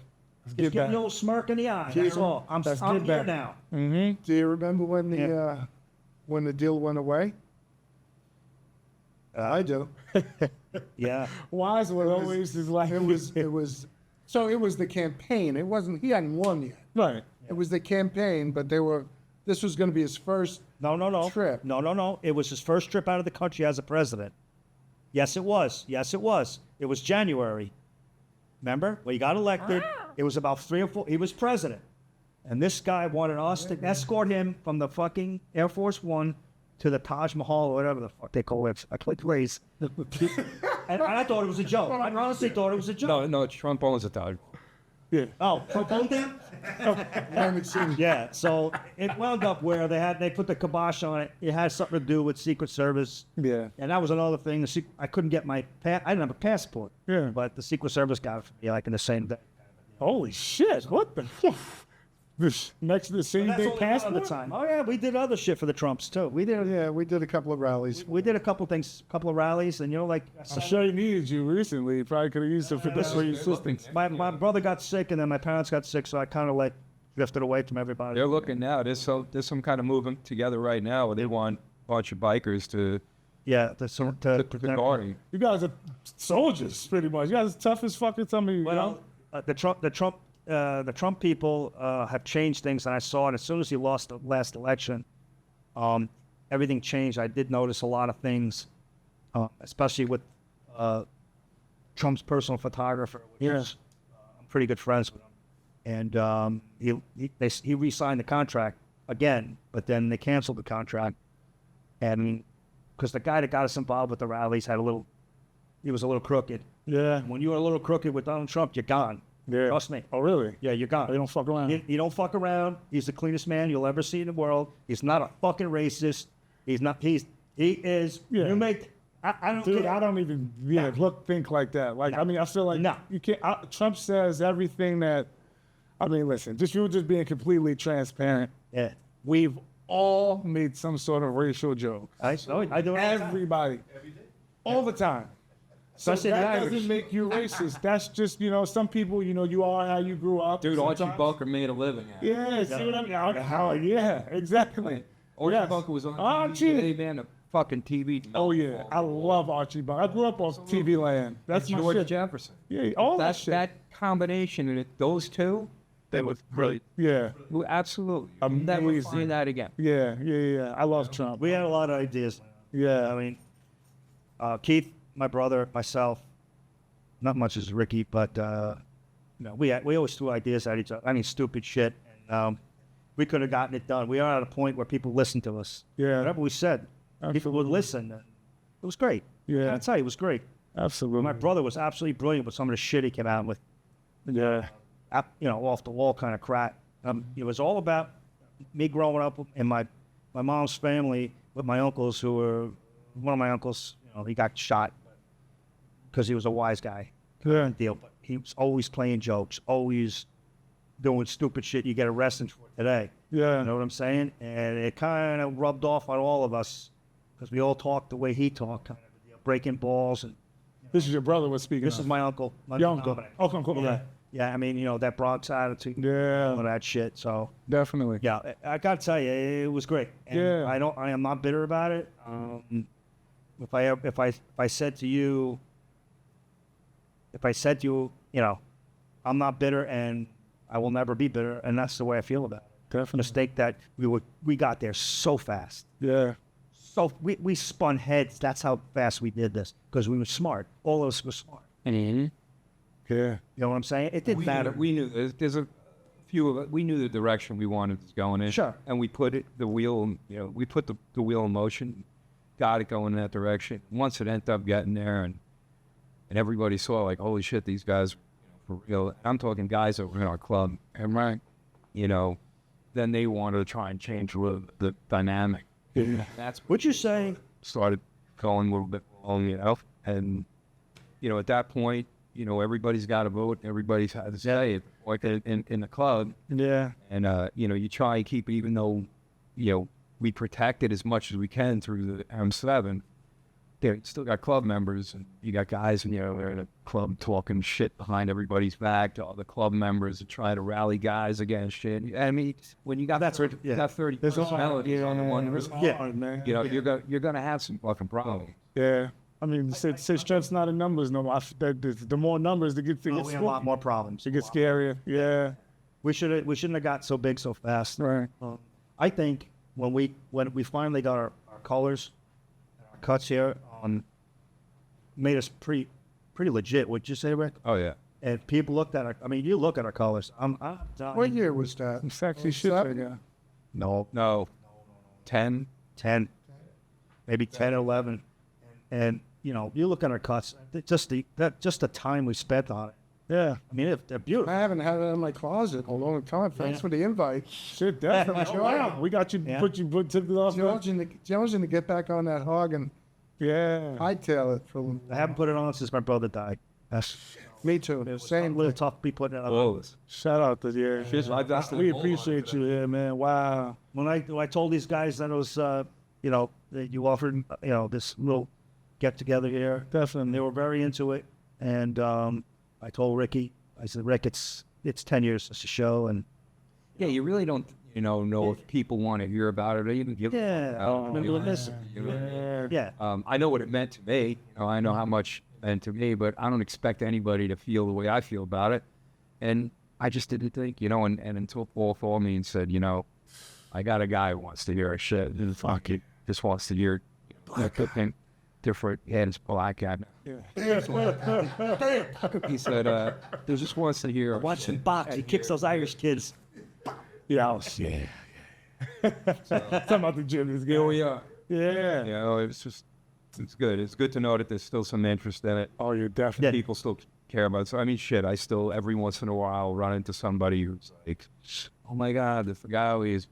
Just give me a little smirk in the eye. That's all. I'm That's here get back. now. Mm-hmm. Do you remember when the deal went away? I do. Yeah. Wise was always his like. It was the campaign. It wasn't, he hadn't won yet. right. It was the campaign, but they were this was going to be his first No. trip. No. It was his first trip out of the country as a president. Yes, it was. It was January. Remember? When he got elected, it was about 3 or 4. He was president. And this guy wanted us to escort him from the fucking Air Force One to the Taj Mahal or whatever the fuck they call it. I clicked place. And I thought it was a joke. I honestly thought it was a joke. No, Trump owns a Dodge. Yeah. Oh, Trump owned them? I haven't seen Yeah, so it wound up where they put the kibosh on it. It had something to do with Secret Service. Yeah. And that was another thing. I couldn't get my I didn't have a passport. Yeah. But the Secret Service got it for me like in the same day. Holy shit! What the? This next to the same That's day only one passport. other time. Oh yeah, we did other shit for the Trumps too. We did a couple of rallies. we did a couple things, couple of rallies, and like I'm sure he needed you recently. He probably could have used it for this for your assistance. my brother got sick, and then my parents got sick, so I kind of like drifted away from everybody. They're looking now. There's some kind of movement together right now where they want a bunch of bikers to Yeah, to guarding. You guys are soldiers, pretty much. You guys are tough as fucking somebody. You know? Well, the Trump people have changed things, and I saw it as soon as he lost the last election. Everything changed. I did notice a lot of things, especially with Trump's personal photographer, which is, I'm pretty good friends with him, and he re-signed the contract again, but then they canceled the contract, and because the guy that got us involved with the rallies he was a little crooked. Yeah. When you're a little crooked with Donald Trump, you're gone. Yeah. Trust me. Oh, really? Yeah, you're gone. They don't fuck around. He don't fuck around. He's the cleanest man you'll ever see in the world. He's not a fucking racist. He is. Yeah. You make. I don't. Dude, care. I don't even think like that. Like, I mean, I feel like No. you can't. Trump says everything that. I mean, listen, you were just being completely transparent. Yeah. We've all made some sort of racial joke. I do it. All the time. Everybody. All the time. So Especially the that Irish. doesn't make you racist. That's just, some people, you are how you grew up. Dude, Archie sometimes. Bunker made a living at it. Yeah, see what I mean? How? Yeah, exactly. Archie Yes. Bunker was on Archie. TV. Man, a fucking TV. Oh yeah, I love Archie Bunker. I grew up on TV Land. That's my George shit. Jefferson. Yeah, all that shit. That combination and those two, they were brilliant. Yeah, Absolutely. I'll never Amazing. see that again. yeah. I love Trump. We had a lot of ideas. Yeah, I mean, Keith, my brother, myself, not much as Ricky, but we always threw ideas at each other. I mean, stupid shit. And we could have gotten it done. We are at a point where people listen to us. Yeah. Whatever we said, people would listen. And it was great. Yeah. I tell you, it was great. absolutely. My brother was absolutely brilliant with some of the shit he came out with. Yeah, Off the wall kind of crap. It was all about me growing up in my mom's family with my uncles who were, one of my uncles, he got shot because he was a wise guy. yeah, Deal, but he was always playing jokes, always doing stupid shit you get arrested for today. yeah. You know what I'm saying? And it kind of rubbed off on all of us because we all talked the way he talked, kind of breaking balls. And This is your brother was speaking. this is my uncle. your uncle. Uncle. Yeah. Yeah, I mean, that Bronx attitude, all Yeah, that shit. So, definitely. yeah, I gotta tell you, it was great. And Yeah. I am not bitter about it. If I said to you, I'm not bitter and I will never be bitter, and that's the way I feel about it. Definitely. Mistake that we got there so fast. Yeah, So we spun heads. That's how fast we did this because we were smart. All of us were smart. yeah. You know what I'm saying? It didn't matter. We knew there's a few of it. We knew the direction we wanted to go in. Sure. And we put the wheel in motion, got it going in that direction. Once it ended up getting there, and everybody saw like, holy shit, these guys, for real. And I'm talking guys that were in our club, And right. then they wanted to try and change the dynamic. Yeah. That's What you saying? started going a little bit wrong, and at that point, everybody's got to vote, everybody's had to say it, like in the club, Yeah. and you try and keep it, even though we protect it as much as we can through the M7. You still got club members, and you got guys, they're in a club talking shit behind everybody's back to all the club members to try to rally guys against shit. I mean, when you got 30 There's personalities on the one, hard, man. you're gonna have some fucking problems. Yeah. I mean, say strength's not in numbers no more. The more numbers, it gets We have a lot more problems. It gets scarier. Yeah. We shouldn't have got so big so fast. Right. I think when we finally got our colors, our cuts here on, made us pretty legit. Would you say, Rick? Oh yeah. And people looked at our. I mean, you look at our colors. What year was that? Some sexy shit. Seven? Yeah. No. 10. 10, maybe 10 or 11, and you know, you look at our cuts. Just the time we spent on it. Yeah. I mean, they're beautiful. I haven't had it in my closet in a long time. Thanks for the invite. Shit, definitely. Wow. We got you. Yeah. Took it off. Jonesing to get back on that hog and Yeah. hightail it for a little. I haven't put it on since my brother died. That's Me too. same Same. little tough to be putting it on. Whoa. Shout out to you. We appreciate you here, man. Wow. When I told these guys that it was, you know, that you offered, you know, this little get together here, Definitely. they were very into it. And I told Ricky, I said, Rick, it's 10 years since the show, and Yeah, you really don't, know if people want to hear about it or even give. yeah, Oh, I'm doing this. Yeah, I know what it meant to me. I know how much it meant to me, but I don't expect anybody to feel the way I feel about it. And I just didn't think, and until Paul called me and said, I got a guy who wants to hear our shit. And fuck it, just wants to hear different. Yeah, it's black guy. He said, "He just wants to hear." watching box. He kicks those Irish kids. Yeah. Oh, shit. Talking about the gym is Here good. we are. Yeah. It's good. It's good to know that there's still some interest in it. Oh, you're definitely. People still care about it. So, I mean, shit, I still, every once in a while, run into somebody who's like, oh my God, the Fugawi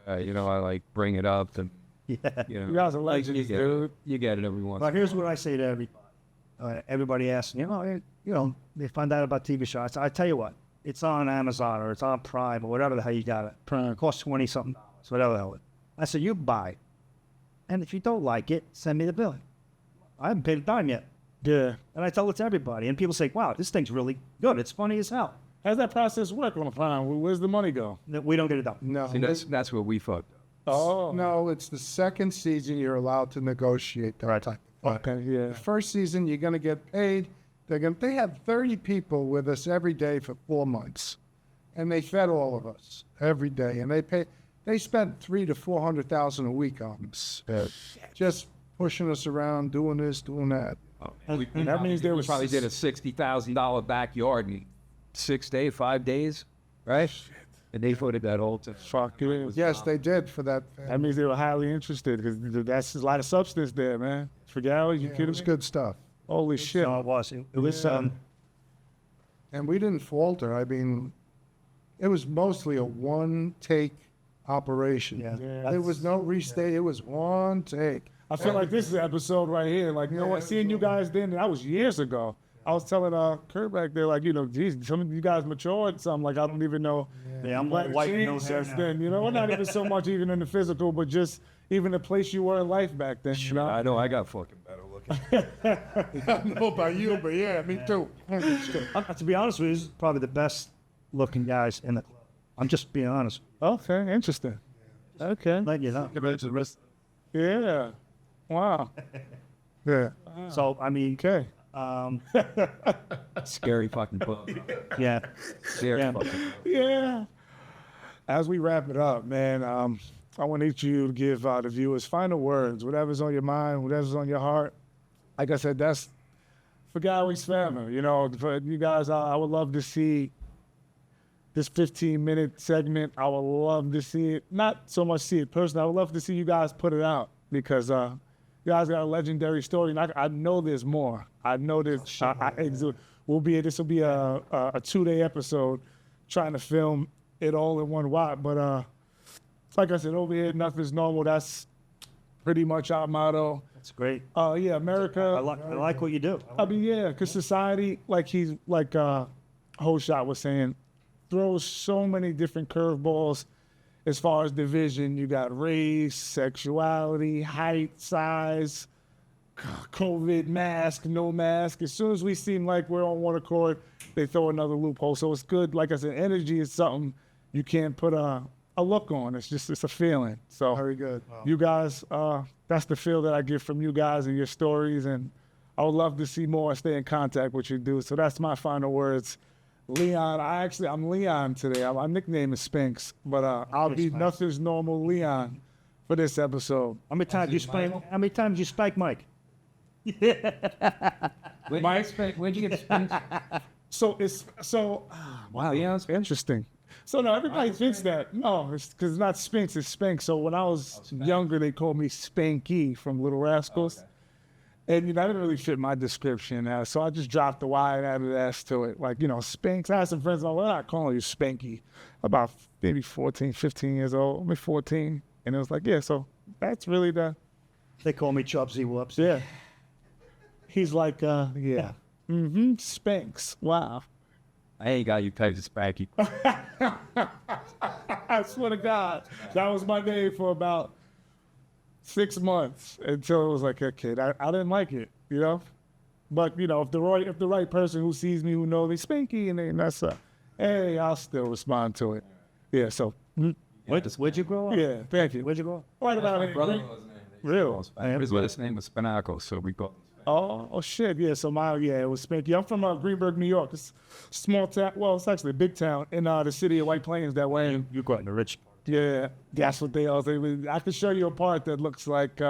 I like bring it up. And, Yeah. You guys are legends, you get dude. it. You get it every once. But here's what I say to everybody. Everybody asks, they find out about TV shows. I tell you what, it's on Amazon or it's on Prime or whatever the hell you got it. Prime. It costs $20-something, whatever the hell. I said, you buy it. And if you don't like it, send me the bill. I haven't paid a dime yet. Yeah. And I tell it to everybody. And people say, wow, this thing's really good. It's funny as hell. How's that process work on the Prime? Where's the money go? We don't get it done. No. See, that's where we fucked up. Oh. No, it's the second season you're allowed to negotiate that type of thing. Okay, yeah. The first season you're going to get paid. They had 30 people with us every day for 4 months, and they fed all of us every day, and they spent $300,000 to $400,000 a week on us, just pushing us around, doing this, doing that. That means there was probably did a $60,000 backyard in 5 days, right? And they voted that whole thing. Fuck it. Yes, they did for that. That means they were highly interested because that's a lot of substance there, man. Fugawi, you It kidding was me? good stuff. Holy shit. No, it was. It was, And we didn't falter. I mean, it was mostly a one-take operation. Yeah. There was no restate. It was one take. I feel like this is an episode right here. Like, you know what? Seeing you guys then, that was years ago. I was telling Kurt back there, like, geez, some of you guys matured some. Like, I don't even know. yeah, I'm What white changed nose since there. then, Well, not even so much even in the physical, but just even the place you were in life back then, I know I got fucking better looking. I don't know about you, but yeah, me too. To be honest with you, this is probably the best looking guys in the club. I'm just being honest. Okay, interesting. Okay. Let you know. Yeah. Wow. Yeah. So, I mean, Okay. Scary fucking book. yeah. Scary Yeah. fucking book. Yeah. As we wrap it up, man, I want each of you to give the viewers final words, whatever's on your mind, whatever's on your heart. Like I said, that's Fugawi's family. For you guys, I would love to see this 15-minute segment. I would love to see it, not so much see it personally. I would love to see you guys put it out because you guys got a legendary story, and I know there's more. I know this. This will be a 2-day episode trying to film it all in one wop. But like I said, over here, nothing's normal. That's pretty much our motto. That's great. Yeah, America. I like what you do. I mean, yeah, because society, like Whole Shot was saying, throws so many different curveballs as far as division. You got race, sexuality, height, size, COVID, mask, no mask. As soon as we seem like we're on one accord, they throw another loophole. So it's good. Like I said, energy is something you can't put a look on. It's a feeling. So Very good. you guys, that's the feel that I get from you guys and your stories. And I would love to see more and stay in contact with you, dude. So that's my final words. Leon. I'm Leon today. My nickname is Spinks, but I'll be Nothing's Normal Leon for this episode. How many times you spike Mike? Where'd you get Spinks? Wow, yeah, it's interesting. So no, everybody thinks that. No, it's because it's not Spinks, it's Spank. So when I was younger, they called me Spanky from Little Rascals. And, that didn't really fit my description. So I just dropped the Y and added S to it. Like, Spanks. I had some friends, we're not calling you Spanky. About maybe 14, 15 years old, maybe 14. And it was like, yeah, so that's really They call me Chubsy Whoops. yeah. He's like, yeah. Spanks. Wow. I ain't got you typed as Spanky. I swear to God, that was my name for about 6 months until it was like, okay, I didn't like it, But if the right person who sees me, who knows me, Spanky, and that's hey, I'll still respond to it. Yeah. So. Where'd you grow up? Yeah. Thank you. Where'd you grow up? Right about it. Real. His name was Spinaco, so we called him. Oh shit, yeah. So it was Spanky. I'm from Greenburgh, New York. It's a small town. Well, it's actually a big town in the city of White Plains that way. You grew up in the rich part. Yeah, that's what they all say. I can show you a part that looks like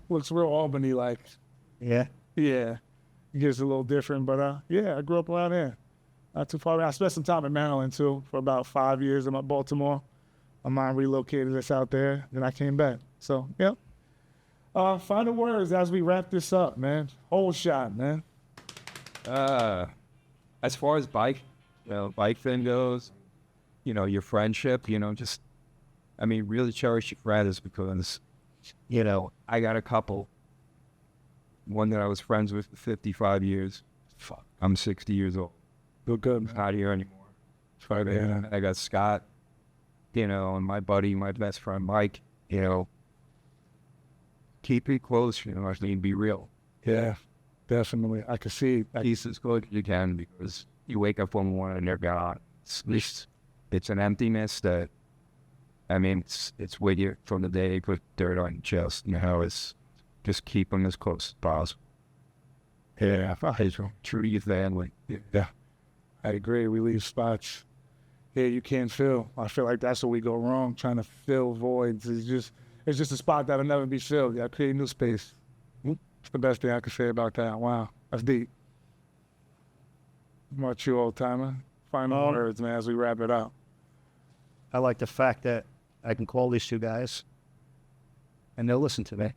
looks real Albany like. Yeah. Yeah, it gets a little different, but yeah, I grew up around here, not too far away. I spent some time in Maryland too for about 5 years in Baltimore. My mom relocated us out there, then I came back. So yeah. Final words as we wrap this up, man. Whole shot, man. As far as bike thing goes, your friendship, really cherish your friends because, I got a couple. One that I was friends with for 55 years. Fuck, I'm 60 years old. Feel good, man. Not here anymore. Try to And I got Scott, and my buddy, my best friend, Mike, keep it close, I mean, be real. Yeah, definitely. I can see it. Peace as good as you can because you wake up one morning and they're gone. It's an emptiness that, it's with you from the day you put dirt on your chest. It's just keep them as close as possible. Yeah, I hate you. True to your family. Yeah, I agree. We leave spots here you can't fill. I feel like that's where we go wrong, trying to fill voids. It's just a spot that'll never be filled. Yeah, create new space. It's the best thing I can say about that. Wow, that's deep. What about you, old timer? Final words, man, as we wrap it up. I like the fact that I can call these two guys and they'll listen to me.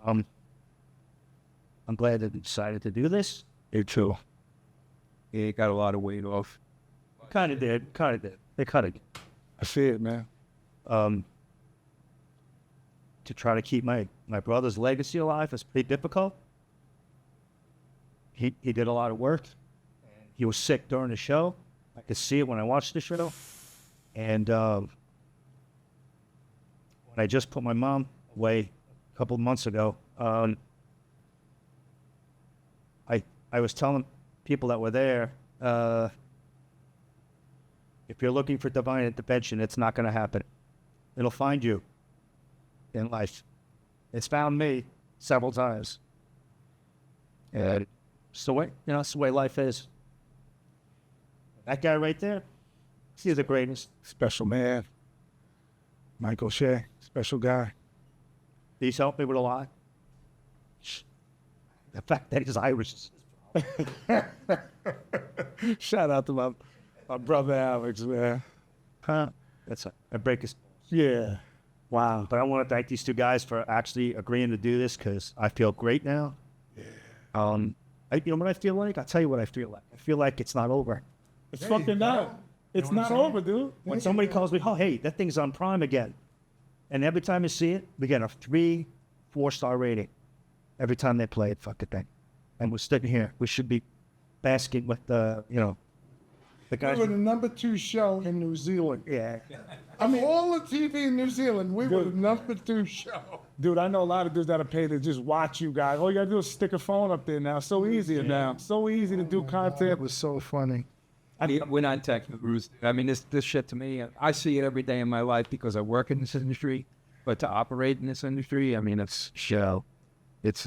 I'm glad that they decided to do this. Me too. It got a lot of weight off. Kind of did. They cut it. I see it, man. To try to keep my brother's legacy alive is pretty difficult. He did a lot of work. He was sick during the show. I could see it when I watched the show. And when I just put my mom away a couple of months ago, I was telling people that were there, if you're looking for divine intervention, it's not going to happen. It'll find you in life. It's found me several times. And it's the way, it's the way life is. That guy right there, he's the greatest. Special man. Michael Shea, special guy. He's helped me with a lot. The fact that he's Irish is Shout out to my brother Alex, man. that's I break his. Yeah. Wow. But I want to thank these two guys for actually agreeing to do this because I feel great now. Yeah. What I feel like? I'll tell you what I feel like. I feel like it's not over. It's fucking not. It's not over, dude. When somebody calls me, oh, hey, that thing's on Prime again. And every time you see it, we get a 3-4-star rating. Every time they play it, fuck it thing. And we're sitting here. We should be basking with the guys. We were the number 2 show in New Zealand. Yeah. I mean, all the TV in New Zealand, we were the number 2 show. Dude, I know a lot of dudes that are paid to just watch you guys. All you gotta do is stick a phone up there now. So easy now. So easy to do content. It was so funny. We're not tech gurus. This shit to me, I see it every day in my life because I work in this industry. But to operate in this industry, it's show. It's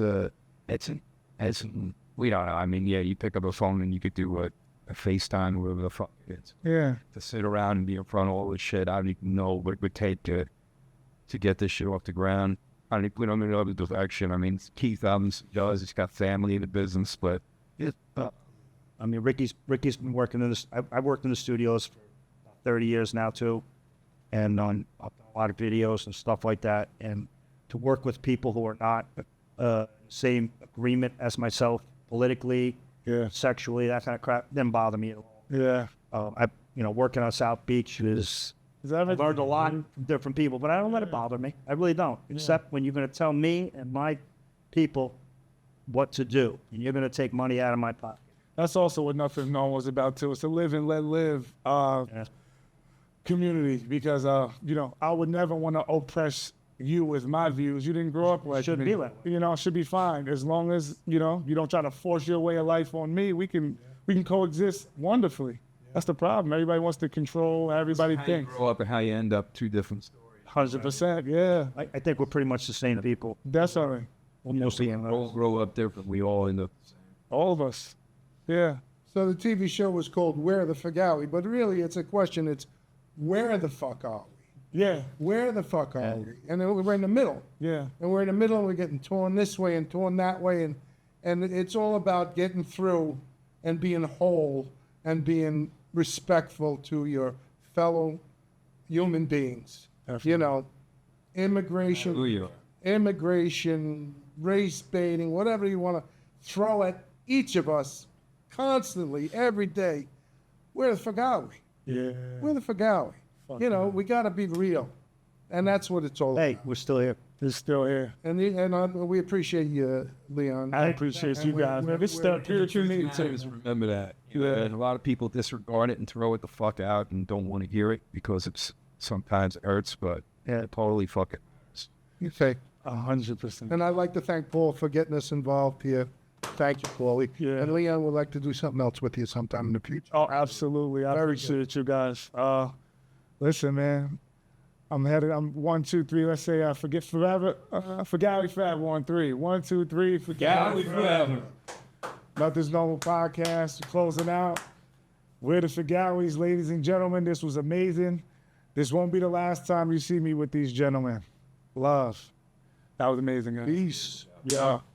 we don't know. I mean, yeah, you pick up a phone and you could do a FaceTime, whatever the fuck it is. Yeah. To sit around and be in front of all this shit, I don't even know what it would take to get this shit off the ground. I don't even, we don't even know the direction. I mean, Keith Evans does. He's got family in the business, but I mean, Ricky's been working in this. I've worked in the studios for 30 years now too, and on a lot of videos and stuff like that. And to work with people who are not same agreement as myself politically, Yeah. sexually, that kind of crap, didn't bother me at all. Yeah. Working on South Beach I've learned a lot from different people, but I don't let it bother me. I really don't, except when you're going to tell me and my people what to do, and you're going to take money out of my pocket. That's also what Nothing Known was about too. It's a live and let live community, because I would never want to oppress you with my views. You didn't grow up like Shouldn't me. be that way. It should be fine as long as you don't try to force your way of life on me. We can coexist wonderfully. That's the problem. Everybody wants to control how everybody thinks. grow up and how you end up, two different stories. 100%. Yeah. I think we're pretty much the same people. Definitely. Mostly in We all grow up different. We all end up the same. All of us. Yeah. So the TV show was called Where the Fugawi, but really it's a question. It's where the fuck are we? Yeah. Where the fuck are we? And then we're in the middle. Yeah. And we're in the middle and we're getting torn this way and torn that way. And it's all about getting through and being whole and being respectful to your fellow human beings. Definitely. Immigration, Who you are. immigration, race baiting, whatever you want to throw at each of us constantly, every day. We're the Fugawi. Yeah. We're the Fugawi. Fuck We got to be real. And that's what it's all Hey, about. we're still here. It's still here. And we appreciate you, Leon. I appreciate you guys, man. This is therapeutic you need too. Just remember that. And a lot of people disregard it and throw it the fuck out and don't want to hear it because it's sometimes it hurts, but it totally fucking hurts. Okay. 100%. And I'd like to thank Paul for getting us involved here. Thank you, Paulie. Yeah. And Leon would like to do something else with you sometime in the future. Oh, absolutely. I appreciate you guys. Listen, man. I'm 1, 2, 3. Let's say forget forever. Fugawi Fab 1, 3. 1, 2, 3. Fugawi forever. Nothing's Normal podcast. Closing out. We're the Fugawis, ladies and gentlemen. This was amazing. This won't be the last time you see me with these gentlemen. Love. That was amazing, guys. Peace. Yeah.